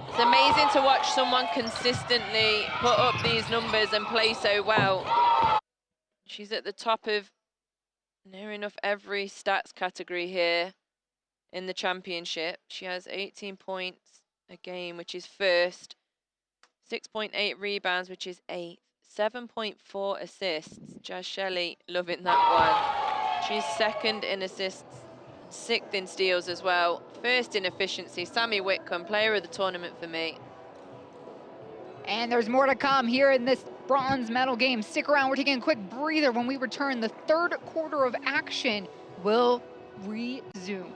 S3: It's amazing to watch someone consistently put up these numbers and play so well. She's at the top of near enough every stats category here in the championship. She has 18 points a game, which is first, 6.8 rebounds, which is 8th, 7.4 assists. Jazz Shelley loving that one. She's second in assists, 6th in steals as well. 1st in efficiency. Sammy Whitcomb, player of the tournament for me.
S1: And there's more to come here in this bronze medal game. Stick around, we're taking a quick breather. When we return, the 3rd quarter of action will resume.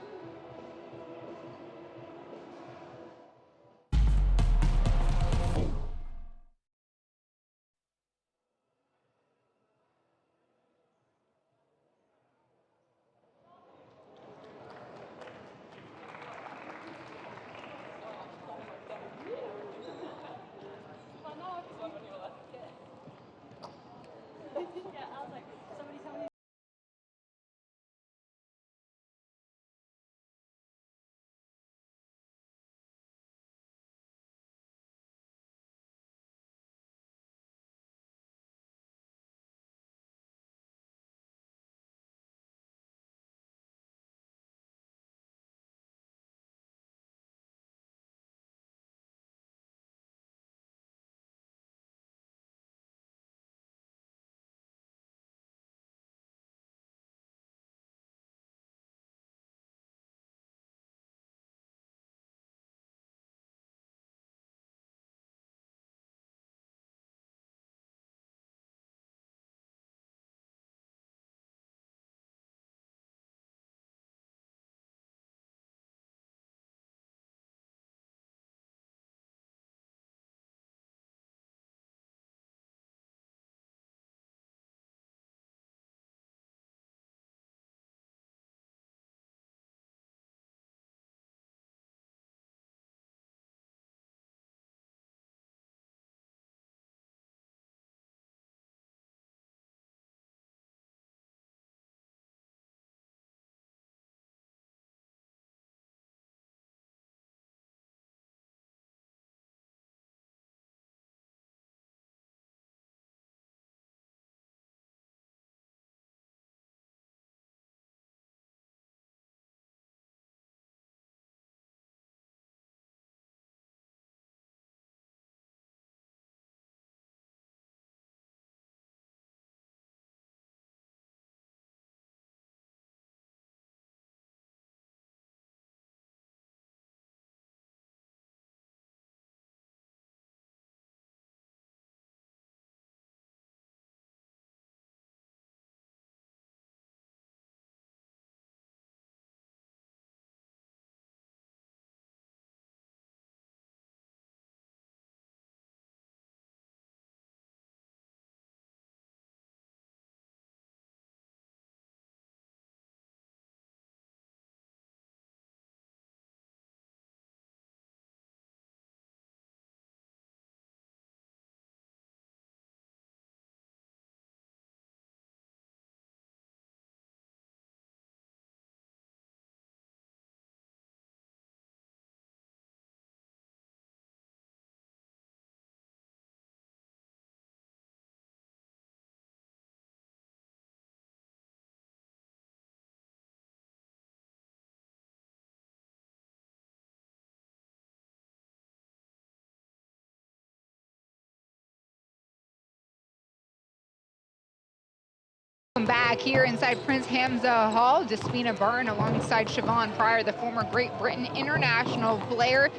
S1: Back here inside Prince Hamza Hall, Despina Byrne alongside Siobhan Pryor, the former Great Britain international player.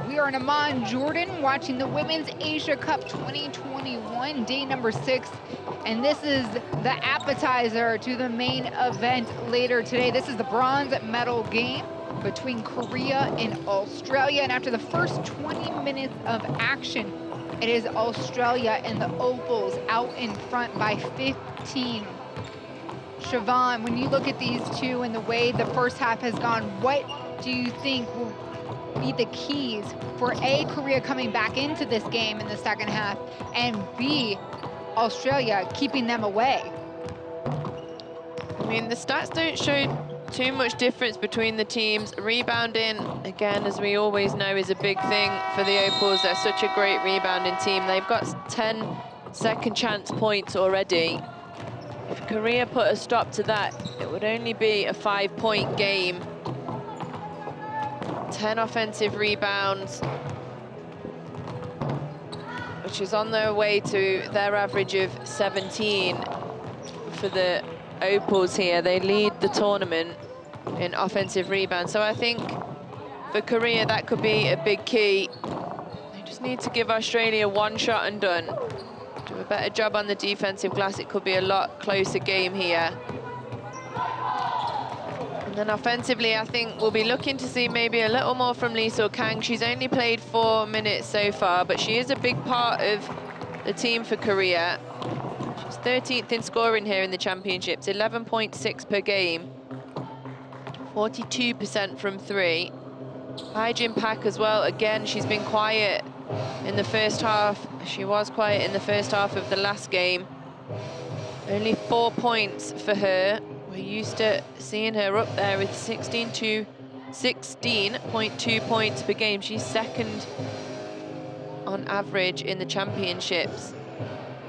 S1: We are in Amman, Jordan, watching the Women's Asia Cup 2021, day number 6. And this is the appetizer to the main event later today. This is the bronze medal game between Korea and Australia. And after the first 20 minutes of action, it is Australia and the Opals out in front by 15. Siobhan, when you look at these two and the way the first half has gone, what do you think will be the keys for A, Korea coming back into this game in the second half, and B, Australia keeping them away?
S3: I mean, the stats don't show too much difference between the teams. Rebounding, again, as we always know, is a big thing for the Opals. They're such a great rebounding team. They've got 10 second chance points already. If Korea put a stop to that, it would only be a 5-point game. 10 offensive rebounds, which is on their way to their average of 17 for the Opals here. They lead the tournament. in offensive rebound. So I think for Korea, that could be a big key. They just need to give Australia one shot and done. Do a better job on the defensive glass. It could be a lot closer game here. And then offensively, I think we'll be looking to see maybe a little more from Lee Seok-Kang. She's only played 4 minutes so far, but she is a big part of the team for Korea. She's 13th in scoring here in the championships, 11.6 per game. 42% from 3. Hyjin Park as well. Again, she's been quiet in the first half. She was quiet in the first half of the last game. Only 4 points for her. We're used to seeing her up there with 16.2 points per game. She's second on average in the championships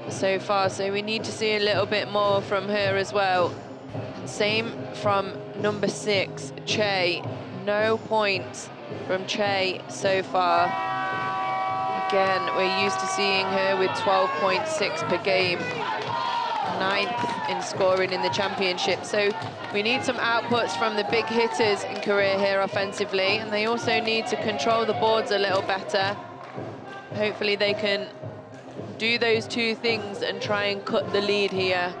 S3: so far. So we need to see a little bit more from her as well. And same from number 6, Che. No points from Che so far. Again, we're used to seeing her with 12.6 per game. 9th in scoring in the championship. So we need some outputs from the big hitters in Korea here offensively, and they also need to control the boards a little better. Hopefully they can do those 2 things and try and cut the lead here.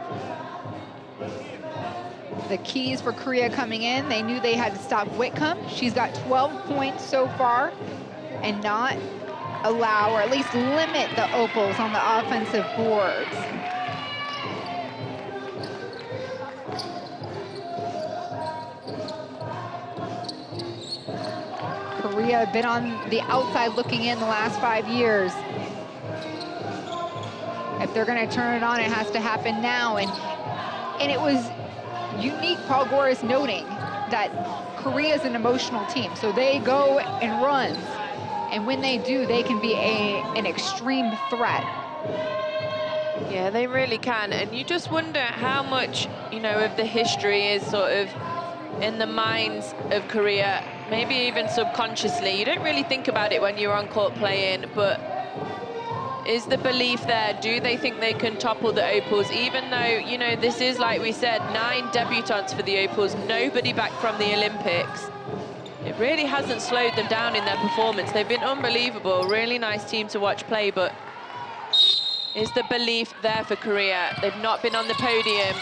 S1: The keys for Korea coming in, they knew they had to stop Whitcomb. She's got 12 points so far, and not allow, or at least limit, the opals on the offensive boards. Korea have been on the outside looking in the last 5 years. If they're going to turn it on, it has to happen now. And it was unique, Paul Goris noting that Korea is an emotional team, so they go and run, and when they do, they can be an extreme threat.
S3: Yeah, they really can, and you just wonder how much, you know, of the history is sort of in the minds of Korea, maybe even subconsciously. You don't really think about it when you're on court playing, but is the belief there? Do they think they can topple the opals, even though, you know, this is, like we said, 9 debutantes for the opals, nobody back from the Olympics. It really hasn't slowed them down in their performance. They've been unbelievable, really nice team to watch play, but is the belief there for Korea? They've not been on the podium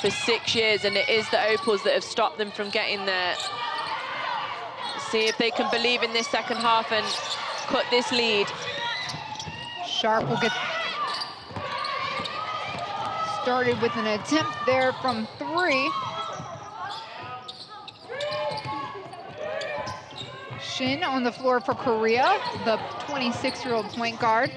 S3: for 6 years, and it is the opals that have stopped them from getting there. See if they can believe in this second half and cut this lead.
S1: Sharp will get started with an attempt there from 3. Shin on the floor for Korea, the 26-year-old point guard.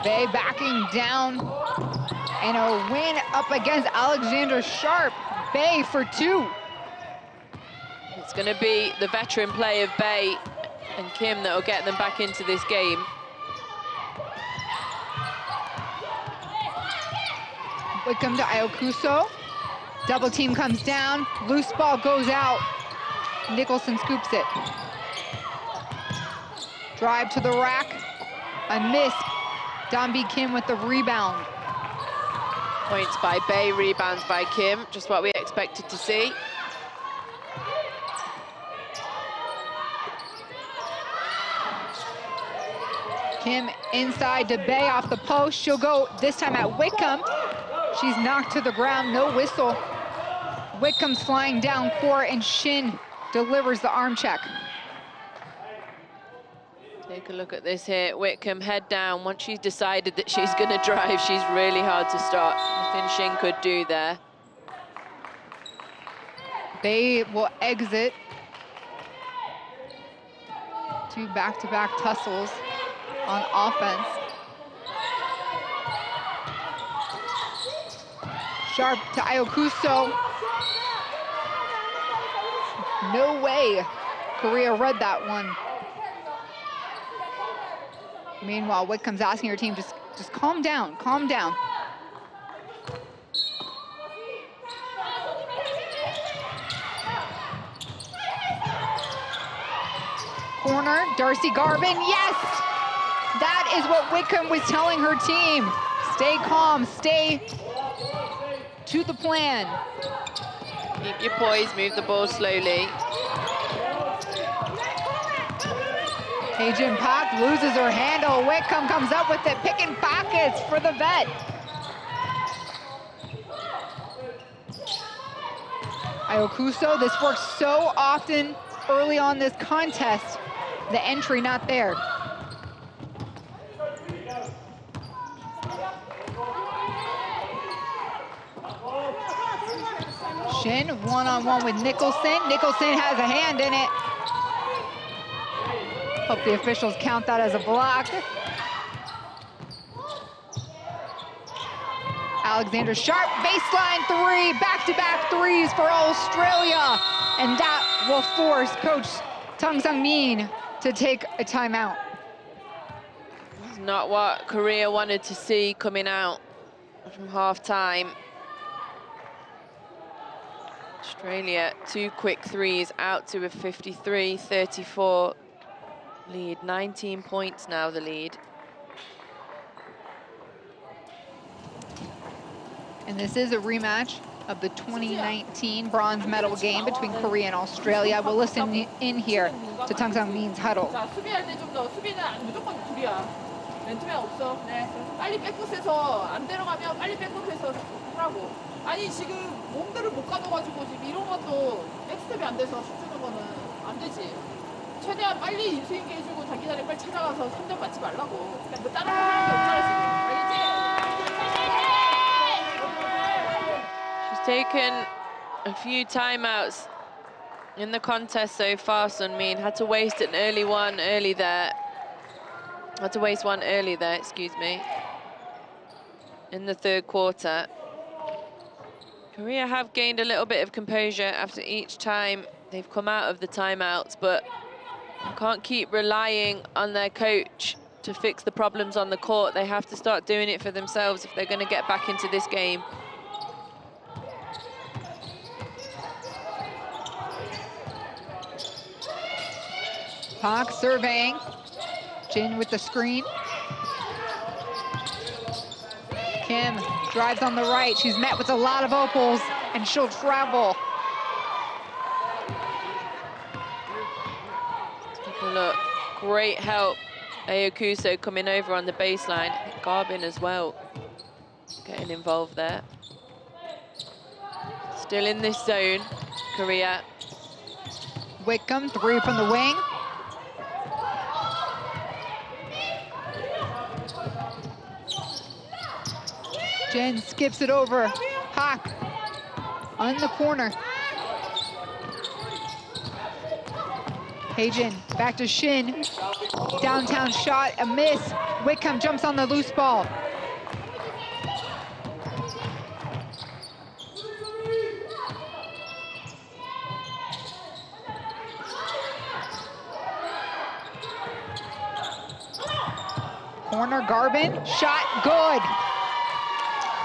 S1: Bae backing down, and a win up against Alexander Sharp. Bae for 2.
S3: It's going to be the veteran play of Bae and Kim that will get them back into this game.
S1: Whitcomb to Ayokuso. Double team comes down. Loose ball goes out. Nicholson scoops it. Drive to the rack. A miss. Donbi Kim with the rebound.
S3: Points by Bae, rebounds by Kim. Just what we expected to see.
S1: Kim inside to Bae off the post. She'll go this time at Whitcomb. She's knocked to the ground, no whistle. Whitcomb's flying down court, and Shin delivers the arm check.
S3: Take a look at this here. Whitcomb head down. Once she's decided that she's going to drive, she's really hard to stop. Nothing Shin could do there.
S1: Bae will exit. 2 back-to-back tussles on offense. Sharp to Ayokuso. No way. Korea read that one. Meanwhile, Whitcomb's asking her team, just calm down, calm down. Corner, Darcy Garvin, yes! That is what Whitcomb was telling her team. Stay calm, stay to the plan.
S3: Keep your poise, move the ball slowly.
S1: Jade Park loses her handle. Whitcomb comes up with it, picking pockets for the vet. Ayakuso, this works so often early on this contest. The entry not there. Shin one-on-one with Nicholson. Nicholson has a hand in it. Hope the officials count that as a block. Alexander Sharp, baseline three, back-to-back threes for Australia. And that will force Coach Tung Sang-min to take a timeout.
S3: It's not what Korea wanted to see coming out from half-time. Australia, 2 quick threes out to a 53-34 lead. 19 points now, the lead.
S1: And this is a rematch of the 2019 bronze medal game between Korea and Australia. We'll listen in here to Tung Sang-min's huddle.
S4: 자, 수비할 때 좀 더, 수비는 무조건 둘이야. 맨투맨 없어. 네. 빨리 백코스에서 안 들어가면 빨리 백코스에서 하라고. 아니 지금 몸들을 못 가둬가지고 지금 이런 것도 백스텝이 안 돼서 슛 주는 거는 안 되지. 최대한 빨리 인스윙 해주고 자기 자리 빨리 찾아가서 3점 맞지 말라고. 그냥 뭐 다른 거 하는 게 없잖아 지금. 알겠지?
S3: She's taken a few timeouts in the contest so far, Sunmin. Had to waste an early one early there. Had to waste one early there, excuse me, in the third quarter. Korea have gained a little bit of composure after each time they've come out of the timeouts, but can't keep relying on their coach to fix the problems on the court. They have to start doing it for themselves if they're going to get back into this game.
S1: Park surveying. Jin with the screen. Kim drives on the right. She's met with a lot of opals, and she'll travel.
S3: Take a look. Great help. Ayakuso coming over on the baseline. Garbin as well, getting involved there. Still in this zone, Korea.
S1: Whitcomb, three from the wing. Jen skips it over. Hawk on the corner. Heijin back to Shin. Downtown shot, a miss. Whitcomb jumps on the loose ball. Corner, Garbin, shot, good.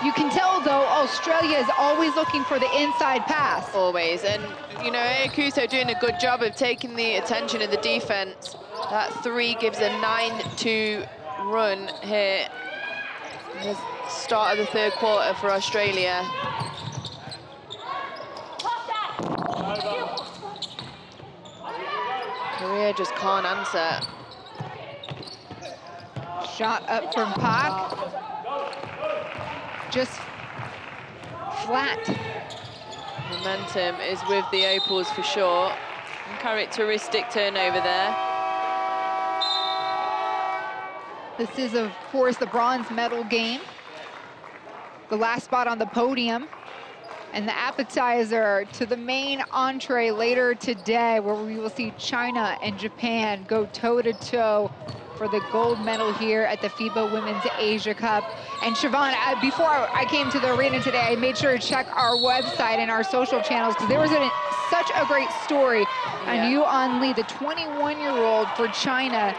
S1: You can tell, though, Australia is always looking for the inside pass.
S3: Always, and, you know, Ayakuso doing a good job of taking the attention of the defense. That three gives a 9-2 run here in the start of the third quarter for Australia. Korea just can't answer.
S1: Shot up from Park. Just flat.
S3: Momentum is with the Opals for sure. Uncharacteristic turnover there.
S1: This is, of course, the bronze medal game. The last spot on the podium. And the appetizer to the main entree later today, where we will see China and Japan go toe-to-toe for the gold medal here at the FIBA Women's Asia Cup. And Siobhan, before I came to the arena today, I made sure to check our website and our social channels, because there was such a great story on Yuan Lee, the 21-year-old for China,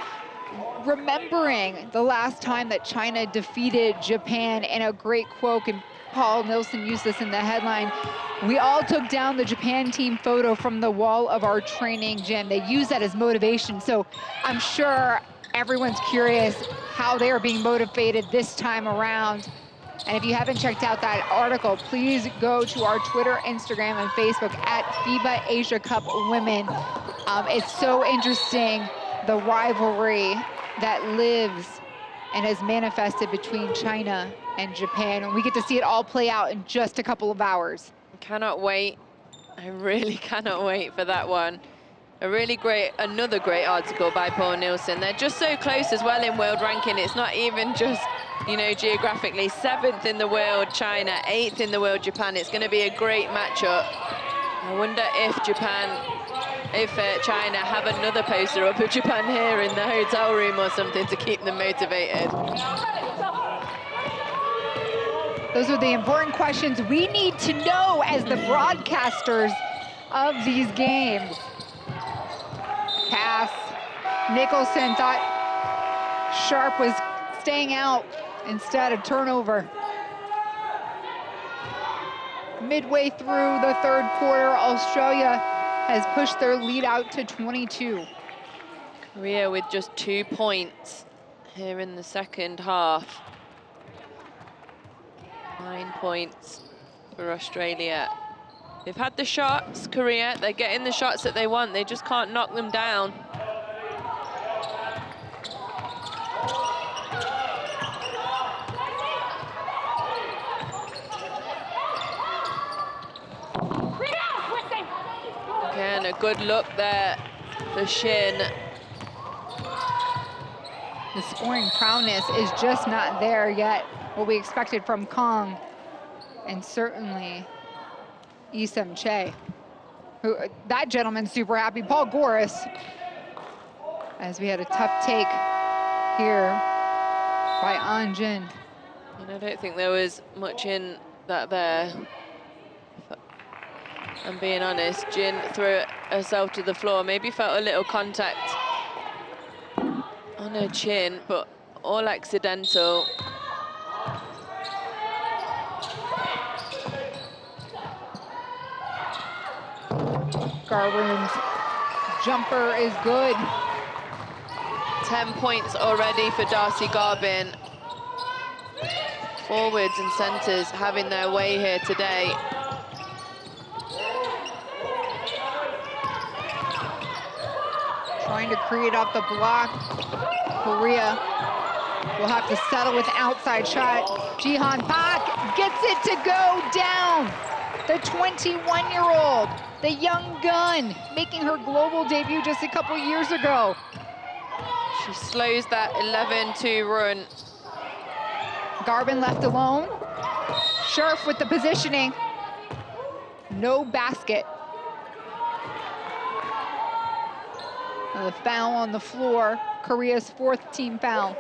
S1: remembering the last time that China defeated Japan, and a great quote, and Paul Nilsson used this in the headline: "We all took down the Japan team photo from the wall of our training gym." They use that as motivation. So I'm sure everyone's curious how they are being motivated this time around. And if you haven't checked out that article, please go to our Twitter, Instagram, and Facebook at FIBA Asia Cup Women. It's so interesting, the rivalry that lives and has manifested between China and Japan. And we get to see it all play out in just a couple of hours.
S3: Cannot wait. I really cannot wait for that one. Another great article by Paul Nielsen. They're just so close as well in world ranking. It's not even just, you know, geographically. 7th in the world, China, 8th in the world, Japan. It's going to be a great matchup. I wonder if China have another poster up of Japan here in the hotel room or something to keep them motivated.
S1: Those are the important questions we need to know as the broadcasters of these games. Pass. Nicholson thought Sharp was staying out instead of turnover. Midway through the third quarter, Australia has pushed their lead out to 22.
S3: Korea with just 2 points here in the second half. 9 points for Australia. They've had the shots, Korea. They're getting the shots that they want. They just can't knock them down. Again, a good look there for Shin.
S1: The scoring prowess is just not there yet. What we expected from Kong, and certainly Isam Che, who that gentleman's super happy. Paul Goris, as we had a tough take here by An Jin.
S3: And I don't think there was much in that there. I'm being honest, Jin threw herself to the floor, maybe felt a little contact on her chin, but all accidental.
S1: Garwoon's jumper is good.
S3: 10 points already for Darcy Garbin. Forwards and centres having their way here today.
S1: Trying to create off the block. Korea will have to settle with an outside shot. Jihan Park gets it to go down. The 21-year-old, the young gun, making her global debut just a couple years ago.
S3: She slows that 11-2 run.
S1: Garbin left alone. Scherf with the positioning. No basket. The foul on the floor, Korea's 4th team foul.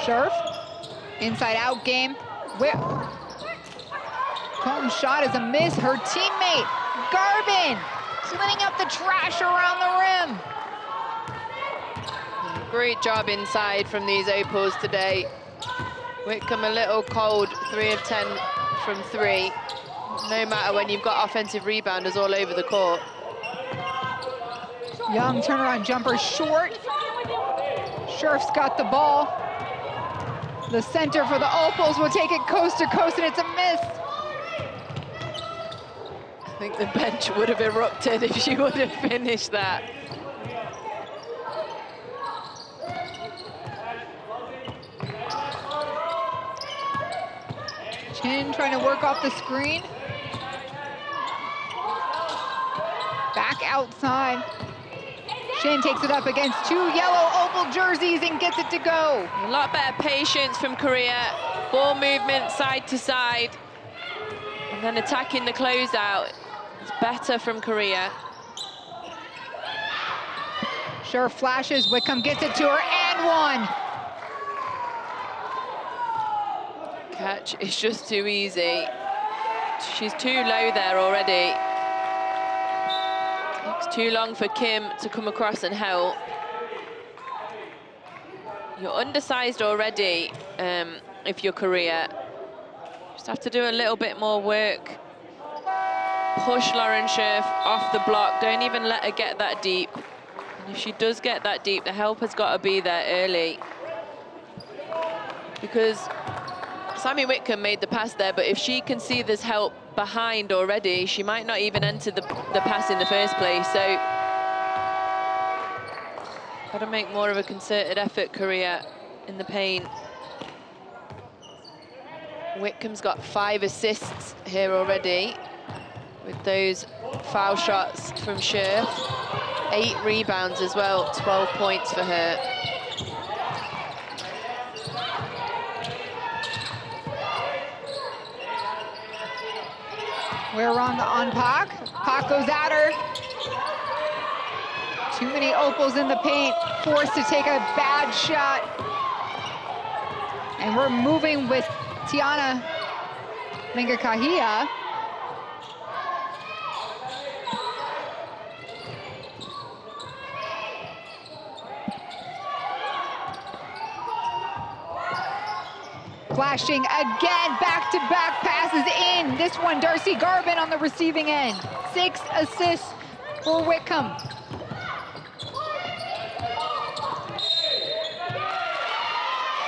S1: Scherf, inside out game. Combs' shot is a miss. Her teammate, Garbin, cleaning up the trash around the rim.
S3: Great job inside from these Opals today. Whitcomb a little cold, 3 of 10 from 3. No matter when you've got offensive rebounders all over the court.
S1: Young turnaround jumper short. Scherf's got the ball. The center for the Opals will take it coast to coast, and it's a miss.
S3: I think the bench would have erupted if she would have finished that.
S1: Chin trying to work off the screen. Back outside. Shin takes it up against 2 yellow Opal jerseys and gets it to go.
S3: A lot better patience from Korea. Ball movement side to side. And then attacking the closeout. It's better from Korea.
S1: Sure flashes, Whitcomb gets it to her, and one.
S3: Catch is just too easy. She's too low there already. Takes too long for Kim to come across and help. You're undersized already if you're Korea. Just have to do a little bit more work. Push Lauren Scherf off the block. Don't even let her get that deep. And if she does get that deep, the help has got to be there early. Because Sammy Whitcomb made the pass there, but if she can see there's help behind already, she might not even enter the pass in the first place. So, got to make more of a concerted effort, Korea, in the paint. Whitcomb's got 5 assists here already with those foul shots from Scherf. 8 rebounds as well, 12 points for her.
S1: We're on Pak. Pak goes at her. Too many Opals in the paint, forced to take a bad shot. And we're moving with Tiana Mingakahia. Flashing again, back-to-back passes in. This one, Darcy Garvin on the receiving end. 6 assists for Whitcomb.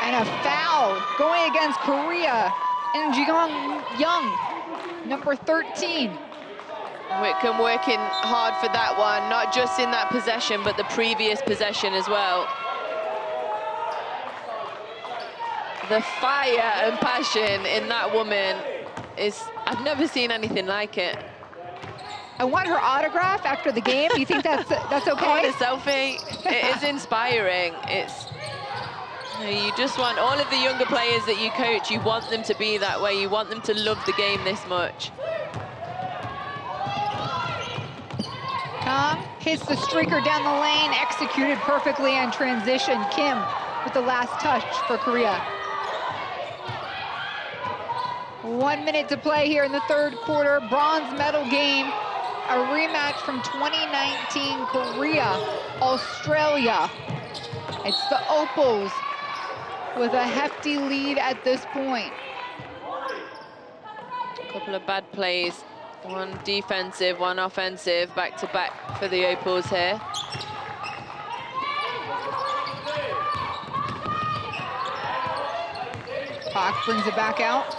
S1: And a foul going against Korea. And Jigong Young, number 13.
S3: Whitcomb working hard for that one, not just in that possession, but the previous possession as well. The fire and passion in that woman is, I've never seen anything like it.
S1: I want her autograph after the game. Do you think that's okay?
S3: I want a selfie. It is inspiring. It's, you just want all of the younger players that you coach, you want them to be that way. You want them to love the game this much.
S1: Kong hits the streaker down the lane, executed perfectly on transition. Kim with the last touch for Korea. 1 minute to play here in the third quarter. Bronze medal game. A rematch from 2019 Korea, Australia. It's the Opals with a hefty lead at this point.
S3: A couple of bad plays. One defensive, one offensive, back-to-back for the Opals here.
S1: Pak brings it back out.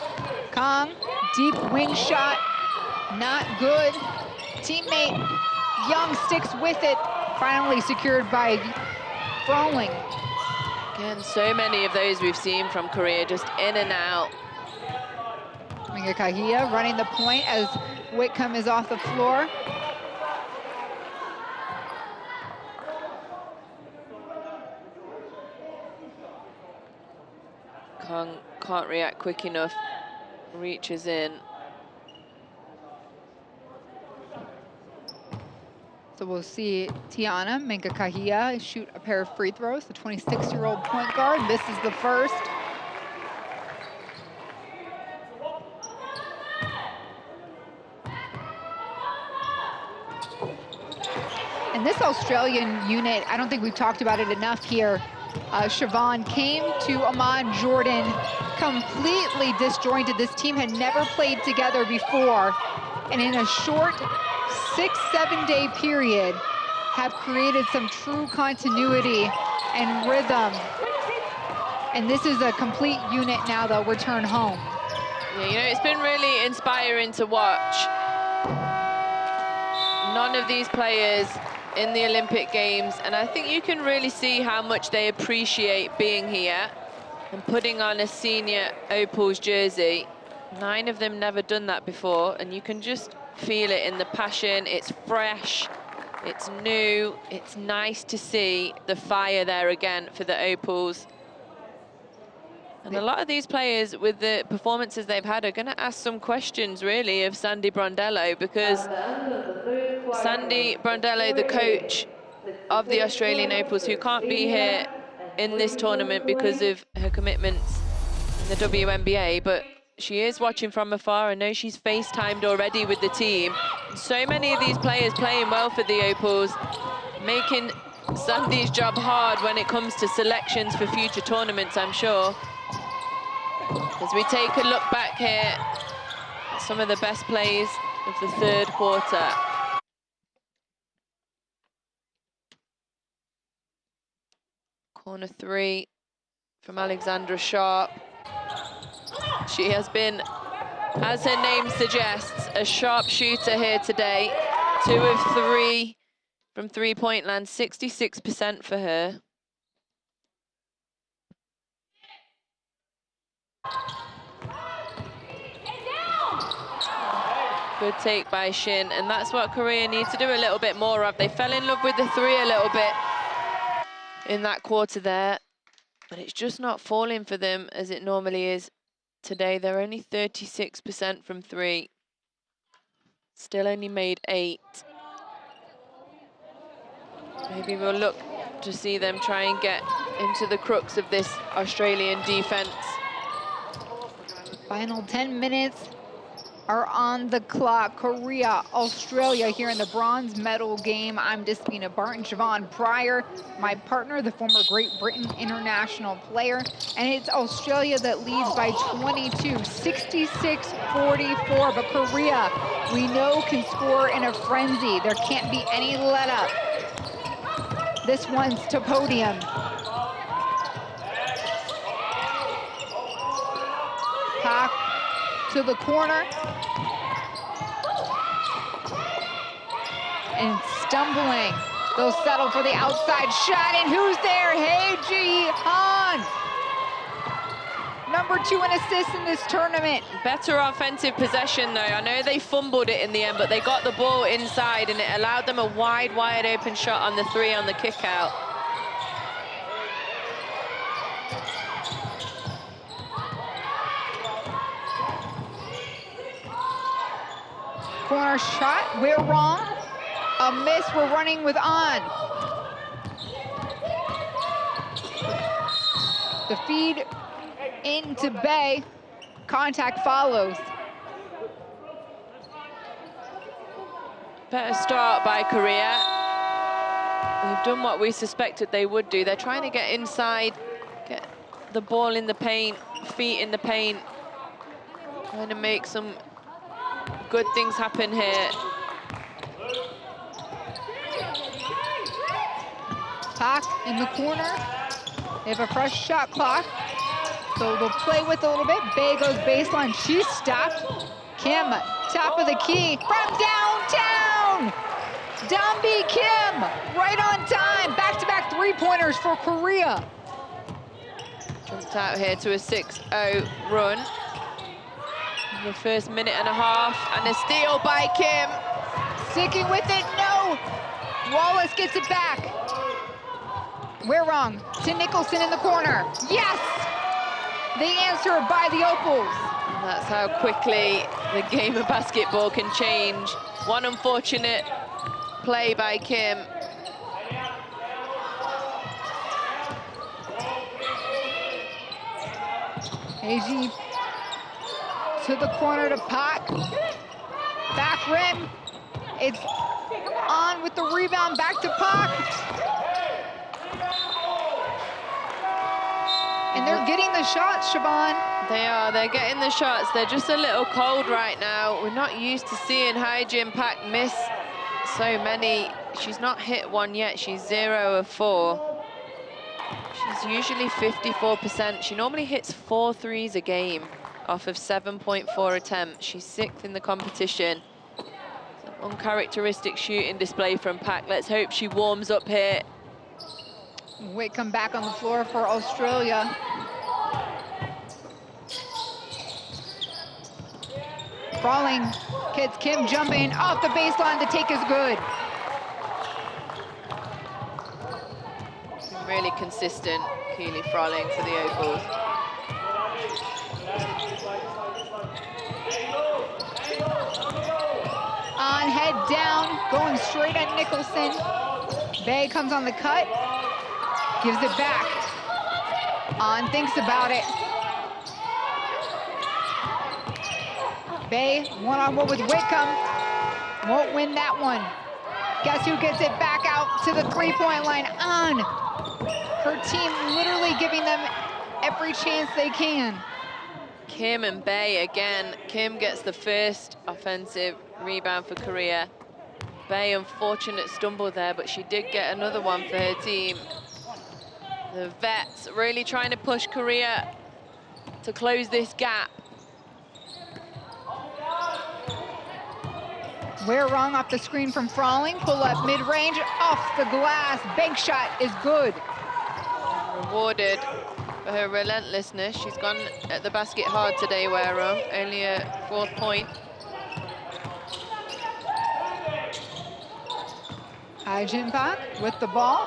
S1: Kong, deep wing shot, not good. Teammate Young sticks with it, finally secured by Froling.
S3: Again, so many of those we've seen from Korea, just in and out.
S1: Mingakahia running the point as Whitcomb is off the floor.
S3: Kong can't react quick enough, reaches in.
S1: So we'll see Tiana Mingakahia shoot a pair of free throws, the 26-year-old point guard. This is the first. And this Australian unit, I don't think we've talked about it enough here. Siobhan came to Amman Jordan completely disjointed. This team had never played together before. And in a short 6-7 day period, have created some true continuity and rhythm. And this is a complete unit now they'll return home.
S3: Yeah, you know, it's been really inspiring to watch. None of these players in the Olympic Games, and I think you can really see how much they appreciate being here and putting on a senior Opals jersey. 9 of them never done that before, and you can just feel it in the passion. It's fresh, it's new, it's nice to see the fire there again for the Opals. And a lot of these players, with the performances they've had, are going to ask some questions, really, of Sandy Brondello, because Sandy Brondello, the coach of the Australian Opals, who can't be here in this tournament because of her commitments in the WNBA, but she is watching from afar. I know she's FaceTimed already with the team. So many of these players playing well for the Opals, making Sandy's job hard when it comes to selections for future tournaments, I'm sure. As we take a look back here, some of the best plays of the third quarter. Corner 3 from Alexandra Sharp. She has been, as her name suggests, a sharp shooter here today. 2 of 3 from three-point land, 66% for her. Good take by Shin, and that's what Korea needs to do a little bit more of. They fell in love with the 3 a little bit in that quarter there, but it's just not falling for them as it normally is today. They're only 36% from 3. Still only made 8. Maybe we'll look to see them try and get into the crux of this Australian defense.
S1: Final 10 minutes are on the clock. Korea, Australia here in the bronze medal game. I'm Despina Barton, Siobhan Pryor, my partner, the former Great Britain international player. And it's Australia that leads by 22, 66-44. But Korea, we know, can score in a frenzy. There can't be any let up. This one's to podium. Park to the corner. And stumbling. They'll settle for the outside shot. And who's there? Hey, Ji-Han. Number 2 in assists in this tournament.
S3: Better offensive possession, though. I know they fumbled it in the end, but they got the ball inside, and it allowed them a wide open shot on the 3 on the kick out.
S1: Corner shot, we're wrong. A miss, we're running with on. The feed into Bay. Contact follows.
S3: Better start by Korea. They've done what we suspected they would do. They're trying to get inside, get the ball in the paint, feet in the paint, trying to make some good things happen here.
S1: Park in the corner. They have a fresh shot clock, so they'll play with it a little bit. Bay goes baseline. She's stopped. Kim, top of the key from downtown. Dambi Kim, right on time. Back-to-back three-pointers for Korea.
S3: Jumped out here to a 6-0 run. In the first minute and a half, and a steal by Kim.
S1: Sticking with it, no. Wallace gets it back. We're wrong. To Nicholson in the corner. Yes! The answer by the Opals.
S3: And that's how quickly the game of basketball can change. One unfortunate play by Kim.
S1: AG to the corner to Pak. Back rim. It's on with the rebound. Back to Pak. And they're getting the shots, Siobhan.
S3: They are, they're getting the shots. They're just a little cold right now. We're not used to seeing Hyejin Pak miss so many. She's not hit one yet. She's 0 of 4. She's usually 54%. She normally hits 4 threes a game off of 7.4 attempts. She's 6th in the competition. Some uncharacteristic shooting display from Pak. Let's hope she warms up here.
S1: Whitcomb back on the floor for Australia. Crawling, kids, Kim jumping off the baseline. The take is good.
S3: Really consistent, Keely Froling for the Opals.
S1: On, head down, going straight at Nicholson. Bay comes on the cut. Gives it back. On thinks about it. Bay one-on-one with Whitcomb. Won't win that one. Guess who gets it back out to the three-point line? On. Her team literally giving them every chance they can.
S3: Kim and Bay again. Kim gets the first offensive rebound for Korea. Bay, unfortunate stumble there, but she did get another one for her team. The vets really trying to push Korea to close this gap.
S1: We're wrong off the screen from Frawling. Pull up mid-range, off the glass. Bank shot is good.
S3: Rewarded for her relentlessness. She's gone at the basket hard today, Weirong. Only a 4th point.
S1: Jin Park with the ball.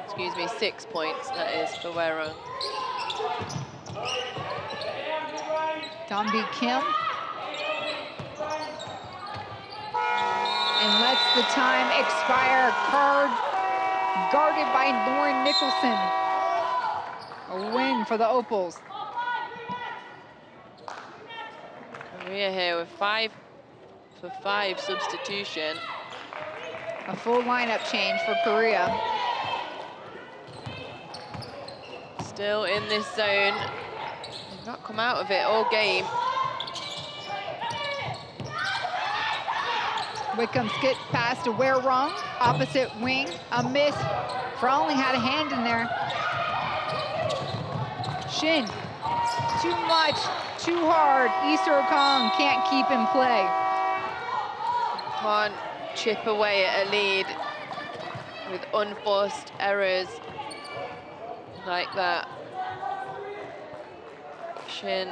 S3: Excuse me, 6 points, that is, for Weirong.
S1: Dombi Kim. And lets the time expire. Card guarded by Lauren Nicholson. A win for the Opals.
S3: Korea here with 5-for-5 substitution.
S1: A full lineup change for Korea.
S3: Still in this zone. They've not come out of it all game.
S1: Whitcomb skip pass to Weirong, opposite wing, a miss. Frawling had a hand in there. Shin, too much, too hard. Isor Kong can't keep in play.
S3: Can't chip away at a lead with unforced errors like that. Shin,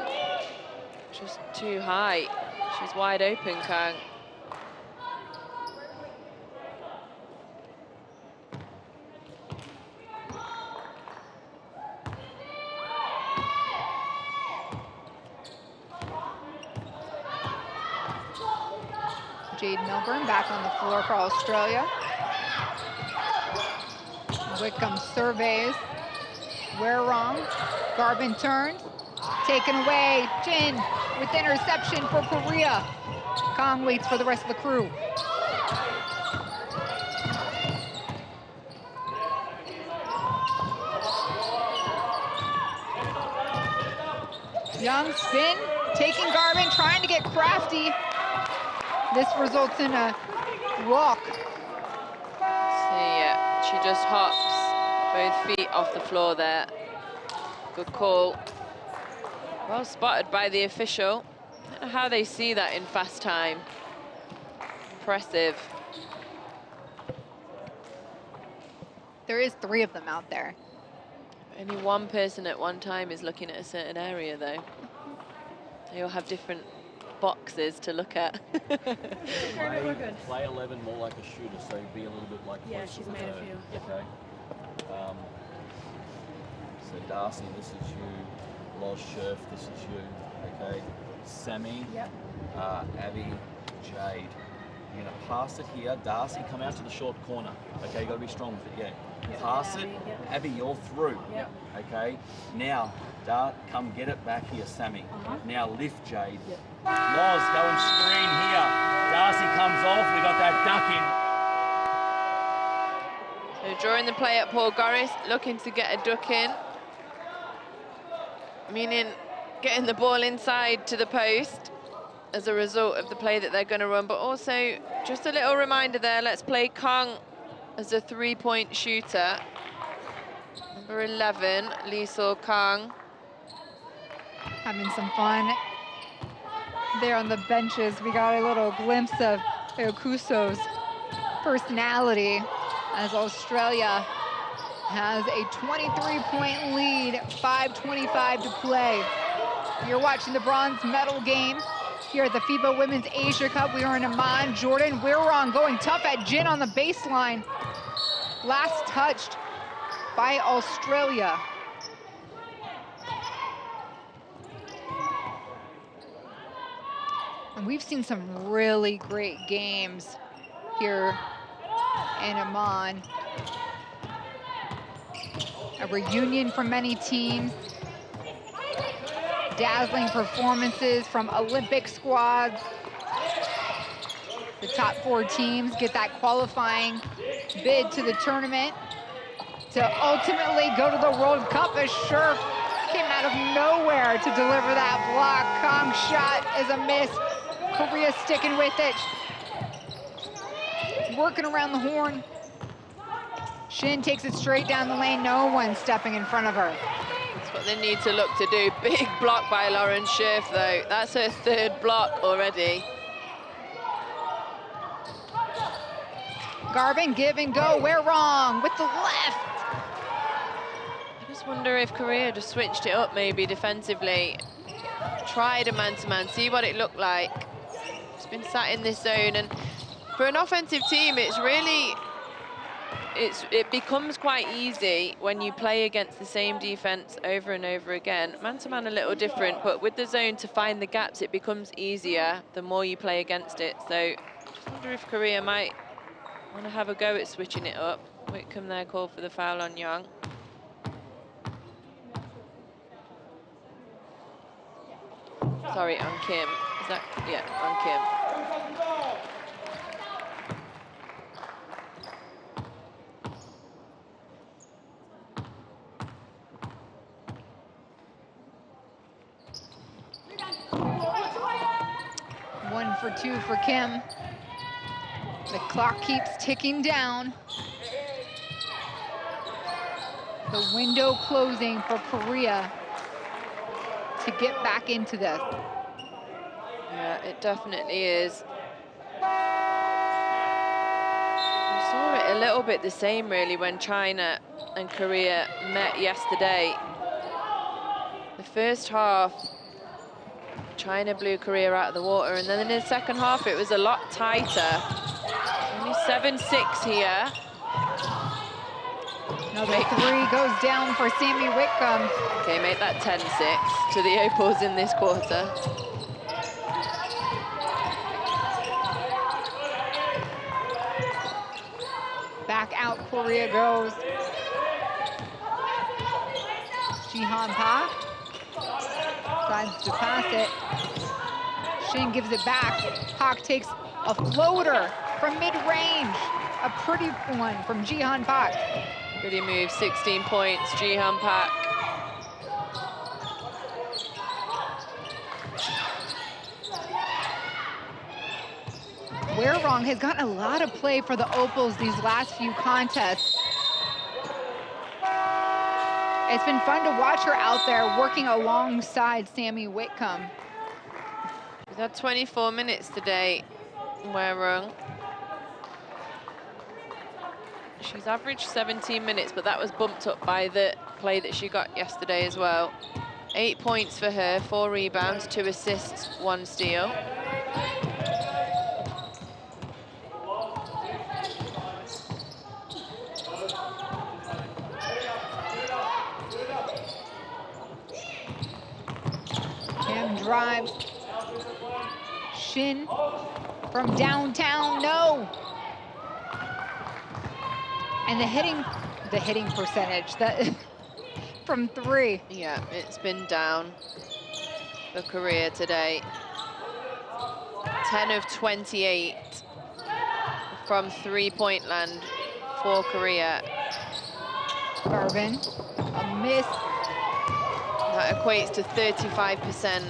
S3: just too high. She's wide open, Kang.
S1: Jade Melbourne back on the floor for Australia. Whitcomb surveys. Weirong. Garvin turns. Taken away. Jin with interception for Korea. Kong waits for the rest of the crew. Young spin. Taking Garvin, trying to get crafty. This results in a walk.
S3: See, yeah, she just hops both feet off the floor there. Good call. Well spotted by the official. I don't know how they see that in fast time. Impressive.
S1: There is 3 of them out there.
S3: Only one person at one time is looking at a certain area, though. They all have different boxes to look at.
S6: Play 11 more like a shooter, so be a little bit like
S5: she's made a few.
S6: Okay. So Darcy, this is you. Loz Scherf, this is you. Okay. Sammy, Abby, Jade. You're gonna pass it here. Darcy, come out to the short corner. Okay, you gotta be strong with it. Yeah. Pass it. Abby, you're through. Okay. Now, come get it back here, Sammy. Now lift Jade. Loz, go and screen here. Darcy comes off. We got that duck in.
S3: So drawing the play at Paul Goris, looking to get a duck in. Meaning getting the ball inside to the post as a result of the play that they're going to run. But also, just a little reminder there, let's play Kong as a 3-point shooter. Number 11, Lee So Kang.
S1: Having some fun there on the benches. We got a little glimpse of Okuso's personality as Australia has a 23-point lead, 5:25 to play. You're watching the bronze medal game here at the FIBA Women's Asia Cup. We are in Amman, Jordan. Weirong going tough at Jin on the baseline. Last touched by Australia. And we've seen some really great games here in Amman. A reunion from many teams. Dazzling performances from Olympic squads. The top 4 teams get that qualifying bid to the tournament to ultimately go to the World Cup. As Scherf came out of nowhere to deliver that block. Kong's shot is a miss. Korea sticking with it. Working around the horn. Shin takes it straight down the lane. No one stepping in front of her.
S3: That's what they need to look to do. Big block by Lauren Scherf, though. That's her 3rd block already.
S1: Garvin, give and go. We're wrong with the left.
S3: I just wonder if Korea just switched it up maybe defensively. Tried a man-to-man, see what it looked like. It's been sat in this zone, and for an offensive team, it's really, it becomes quite easy when you play against the same defense over and over again. Man-to-man a little different, but with the zone to find the gaps, it becomes easier the more you play against it. So I just wonder if Korea might want to have a go at switching it up. Whitcomb there called for the foul on Young. Sorry, on Kim. Is that, yeah, on Kim.
S1: One for 2 for Kim. The clock keeps ticking down. The window closing for Korea to get back into this.
S3: Yeah, it definitely is. We saw it a little bit the same, really, when China and Korea met yesterday. The first half, China blew Korea out of the water, and then in the second half, it was a lot tighter. Only 7-6 here.
S1: Another 3 goes down for Sammy Whitcomb.
S3: Okay, make that 10-6 to the Opals in this quarter.
S1: Back out Korea goes. Jihan Park decides to pass it. Shin gives it back. Park takes a floater from mid-range. A pretty one from Jihan Park.
S3: Pretty move, 16 points, Jihan Park.
S1: We're Wrong has gotten a lot of play for the Opals these last few contests. It's been fun to watch her out there working alongside Sammy Whitcomb.
S3: We've had 24 minutes today, We're Wrong. She's averaged 17 minutes, but that was bumped up by the play that she got yesterday as well. 8 points for her, 4 rebounds, 2 assists, 1 steal.
S1: Kim drives. Shin from downtown, no. And the hitting percentage that from 3.
S3: Yeah, it's been down for Korea today. 10 of 28 from 3-point land for Korea.
S1: Garvin, a miss.
S3: That equates to 35%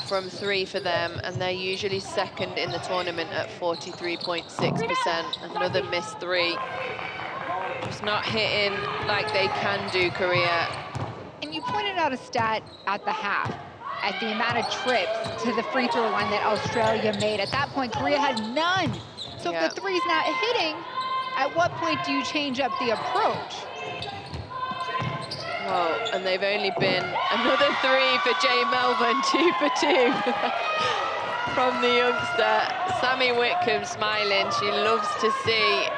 S3: from 3 for them, and they're usually second in the tournament at 43.6%. Another missed 3. Just not hitting like they can do, Korea.
S1: And you pointed out a stat at the half, at the amount of trips to the free throw line that Australia made. At that point, Korea had none. So if the 3's not hitting, at what point do you change up the approach?
S3: Well, and they've only been another 3 for Jade Melbourne, 2 for 2 from the youngster. Sammy Whitcomb smiling. She loves to see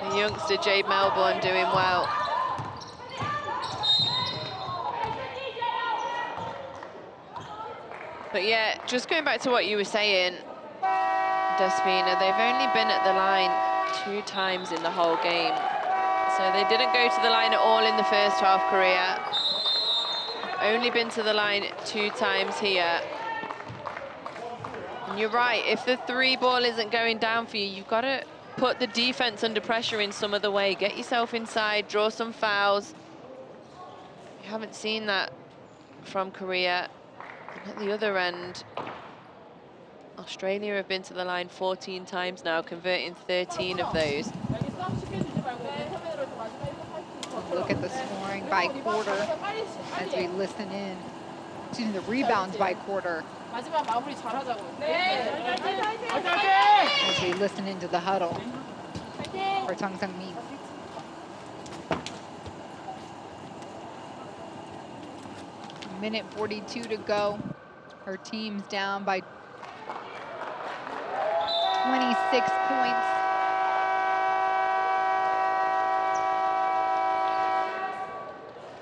S3: the youngster Jade Melbourne doing well. But yeah, just going back to what you were saying, Despina, they've only been at the line 2 times in the whole game. So they didn't go to the line at all in the first half, Korea. Only been to the line 2 times here. And you're right, if the 3 ball isn't going down for you, you've got to put the defense under pressure in some other way. Get yourself inside, draw some fouls. You haven't seen that from Korea. And at the other end, Australia have been to the line 14 times now, converting 13 of those.
S1: Look at the scoring by quarter as we listen in. Excuse me, the rebounds by quarter. As we listen into the huddle for Tang Sang-min. Minute 42 to go. Her team's down by 26 points.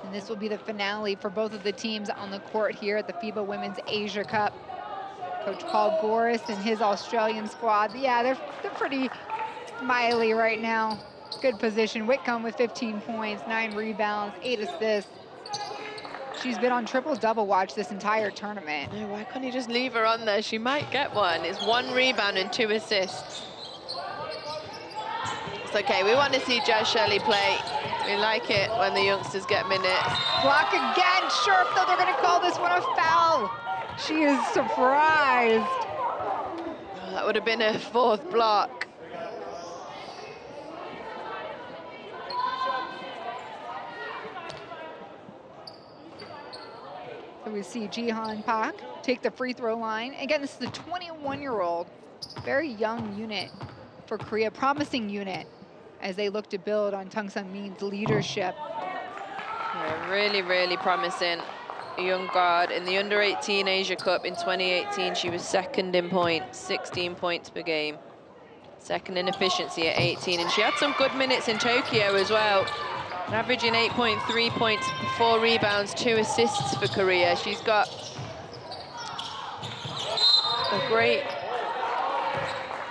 S1: And this will be the finale for both of the teams on the court here at the FIBA Women's Asia Cup. Coach Paul Goris and his Australian squad, yeah, they're pretty smiley right now. Good position. Whitcomb with 15 points, 9 rebounds, 8 assists. She's been on triple-double watch this entire tournament.
S3: No, why can't you just leave her on there? She might get one. It's 1 rebound and 2 assists. It's okay, we want to see Jazz Shelley play. We like it when the youngsters get minutes.
S1: Block again, Scherf, though they're gonna call this one a foul. She is surprised.
S3: Oh, that would have been a 4th block.
S1: So we see Jihan Park take the free throw line. Again, this is the 21-year-old, very young unit for Korea, promising unit as they look to build on Tang Sang-min's leadership.
S3: Yeah, really, really promising. A young guard in the Under-18 Asia Cup in 2018. She was 2nd in points, 16 points per game. 2nd in efficiency at 18, and she had some good minutes in Tokyo as well. Averaging 8.3 points, 4 rebounds, 2 assists for Korea. She's got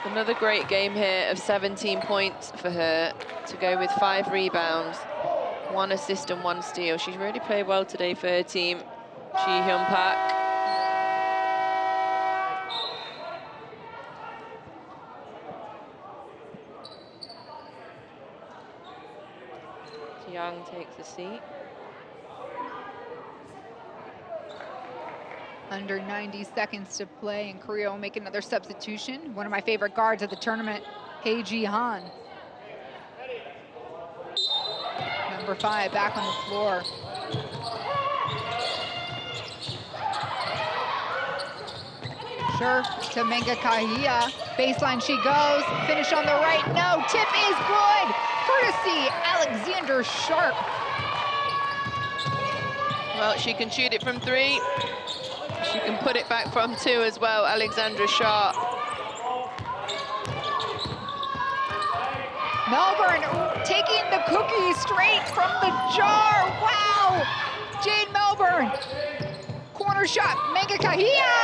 S3: another great game here of 17 points for her to go with 5 rebounds, 1 assist and 1 steal. She's really played well today for her team. Ji-hyun Park. Young takes a seat.
S1: Under 90 seconds to play, and Korea will make another substitution. One of my favorite guards of the tournament, Hye Ji-han. Number 5 back on the floor. Scherf to Menga Kahia. Baseline she goes. Finish on the right. No, tip is good. Courtesy Alexander Sharp.
S3: Well, she can shoot it from 3. She can put it back from 2 as well, Alexandra Sharp.
S1: Melbourne taking the cookie straight from the jar. Wow! Jade Melbourne. Corner shot, Menga Kahia!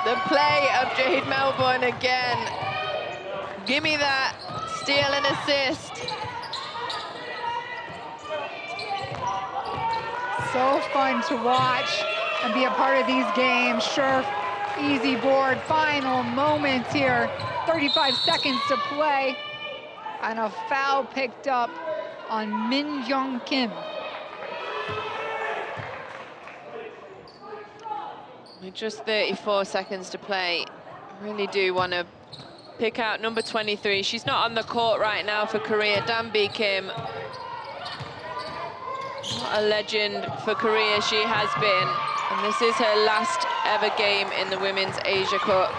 S3: The play of Jade Melbourne again. Give me that steal and assist.
S1: So fun to watch and be a part of these games. Scherf, easy board, final moments here. 35 seconds to play. And a foul picked up on Min Young Kim.
S3: With just 34 seconds to play, I really do want to pick out number 23. She's not on the court right now for Korea, Danbi Kim. What a legend for Korea she has been. And this is her last ever game in the Women's Asia Cup.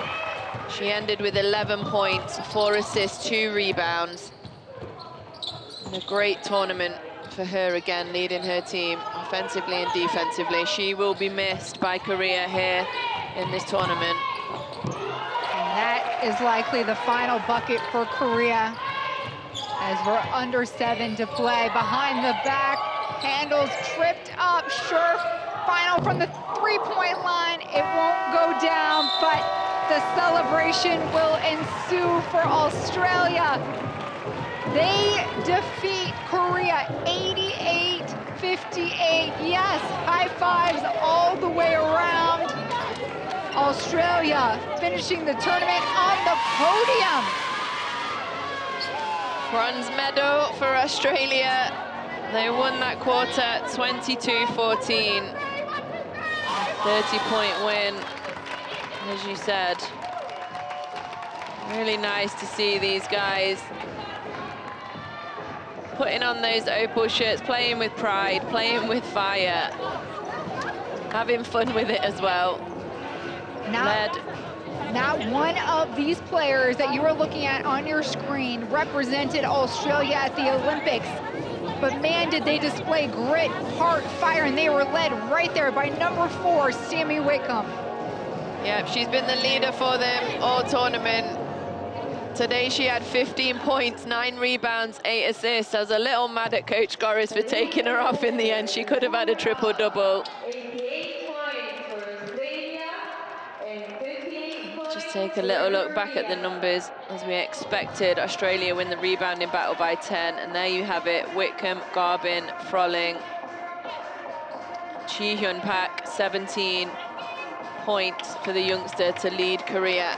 S3: She ended with 11 points, 4 assists, 2 rebounds. And a great tournament for her again, leading her team offensively and defensively. She will be missed by Korea here in this tournament.
S1: And that is likely the final bucket for Korea as we're under 7 to play. Behind the back, handles tripped up. Scherf, final from the 3-point line. It won't go down, but the celebration will ensue for Australia. They defeat Korea 88-58. Yes, high fives all the way around. Australia finishing the tournament on the podium.
S3: Bronze medal for Australia. They won that quarter 22-14. 30-point win, as you said. Really nice to see these guys putting on those opal shirts, playing with pride, playing with fire, having fun with it as well.
S1: Now one of these players that you are looking at on your screen represented Australia at the Olympics. But man, did they display grit, heart, fire, and they were led right there by number 4, Sammy Whitcomb.
S3: Yep, she's been the leader for them all tournament. Today she had 15 points, 9 rebounds, 8 assists. I was a little mad at Coach Goris for taking her off in the end. She could have had a triple-double. Just take a little look back at the numbers. As we expected, Australia win the rebounding battle by 10. And there you have it, Whitcomb, Garvin, Froling, Chi Hyun Pak, 17 points for the youngster to lead Korea.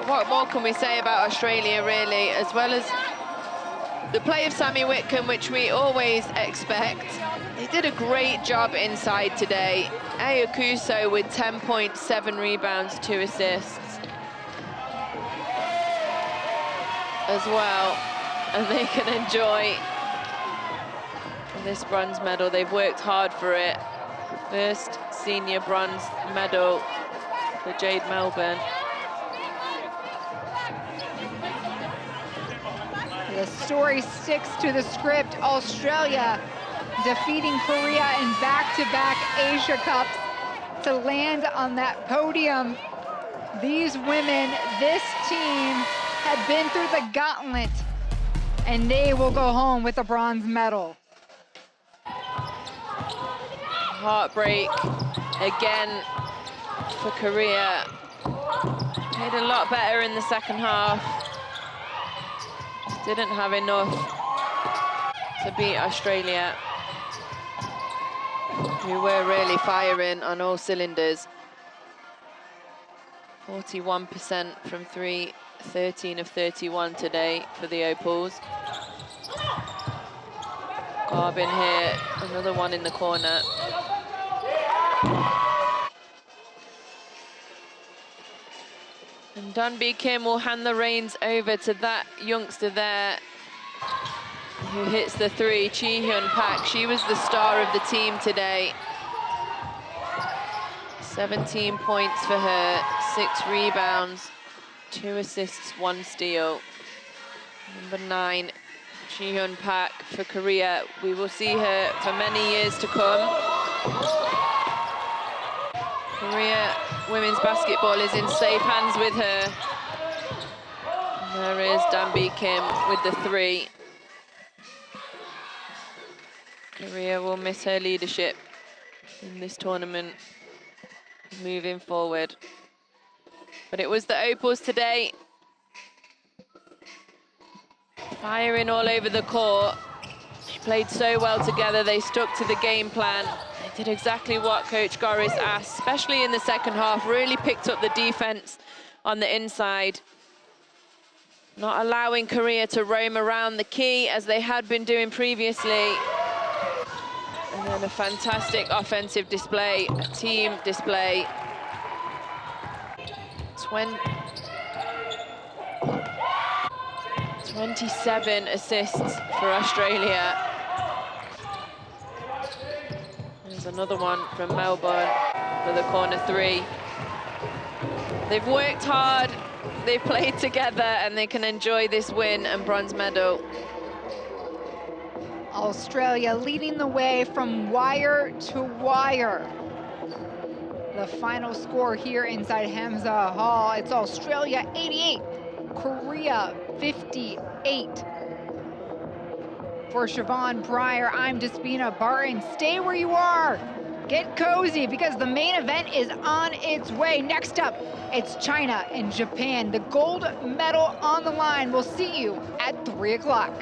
S3: What more can we say about Australia, really, as well as the play of Sammy Whitcomb, which we always expect. They did a great job inside today. Ayakuso with 10 points, 7 rebounds, 2 assists as well. And they can enjoy this bronze medal. They've worked hard for it. First senior bronze medal for Jade Melbourne.
S1: The story sticks to the script. Australia defeating Korea in back-to-back Asia Cups to land on that podium. These women, this team, have been through the gauntlet, and they will go home with a bronze medal.
S3: Heartbreak again for Korea. Played a lot better in the second half. Just didn't have enough to beat Australia, who were really firing on all cylinders. 41% from 3, 13 of 31 today for the Opals. Garvin here, another one in the corner. And Dunby Kim will hand the reins over to that youngster there who hits the 3, Chi Hyun Pak. She was the star of the team today. 17 points for her, 6 rebounds, 2 assists, 1 steal. Number 9, Chi Hyun Pak for Korea. We will see her for many years to come. Korea women's basketball is in safe hands with her. And there is Dunby Kim with the 3. Korea will miss her leadership in this tournament moving forward. But it was the Opals today, firing all over the court. They played so well together. They stuck to the game plan. They did exactly what Coach Goris asked, especially in the second half. Really picked up the defense on the inside, not allowing Korea to roam around the key as they had been doing previously. And then a fantastic offensive display, a team display. 27 assists for Australia. There's another one from Melbourne for the corner 3. They've worked hard, they've played together, and they can enjoy this win and bronze medal.
S1: Australia leading the way from wire to wire. The final score here inside Hamza Hall, it's Australia 88, Korea 58. For Siobhan Breyer, I'm Despina Barton. Stay where you are. Get cozy because the main event is on its way. Next up, it's China and Japan. The gold medal on the line. We'll see you at 3 o'clock.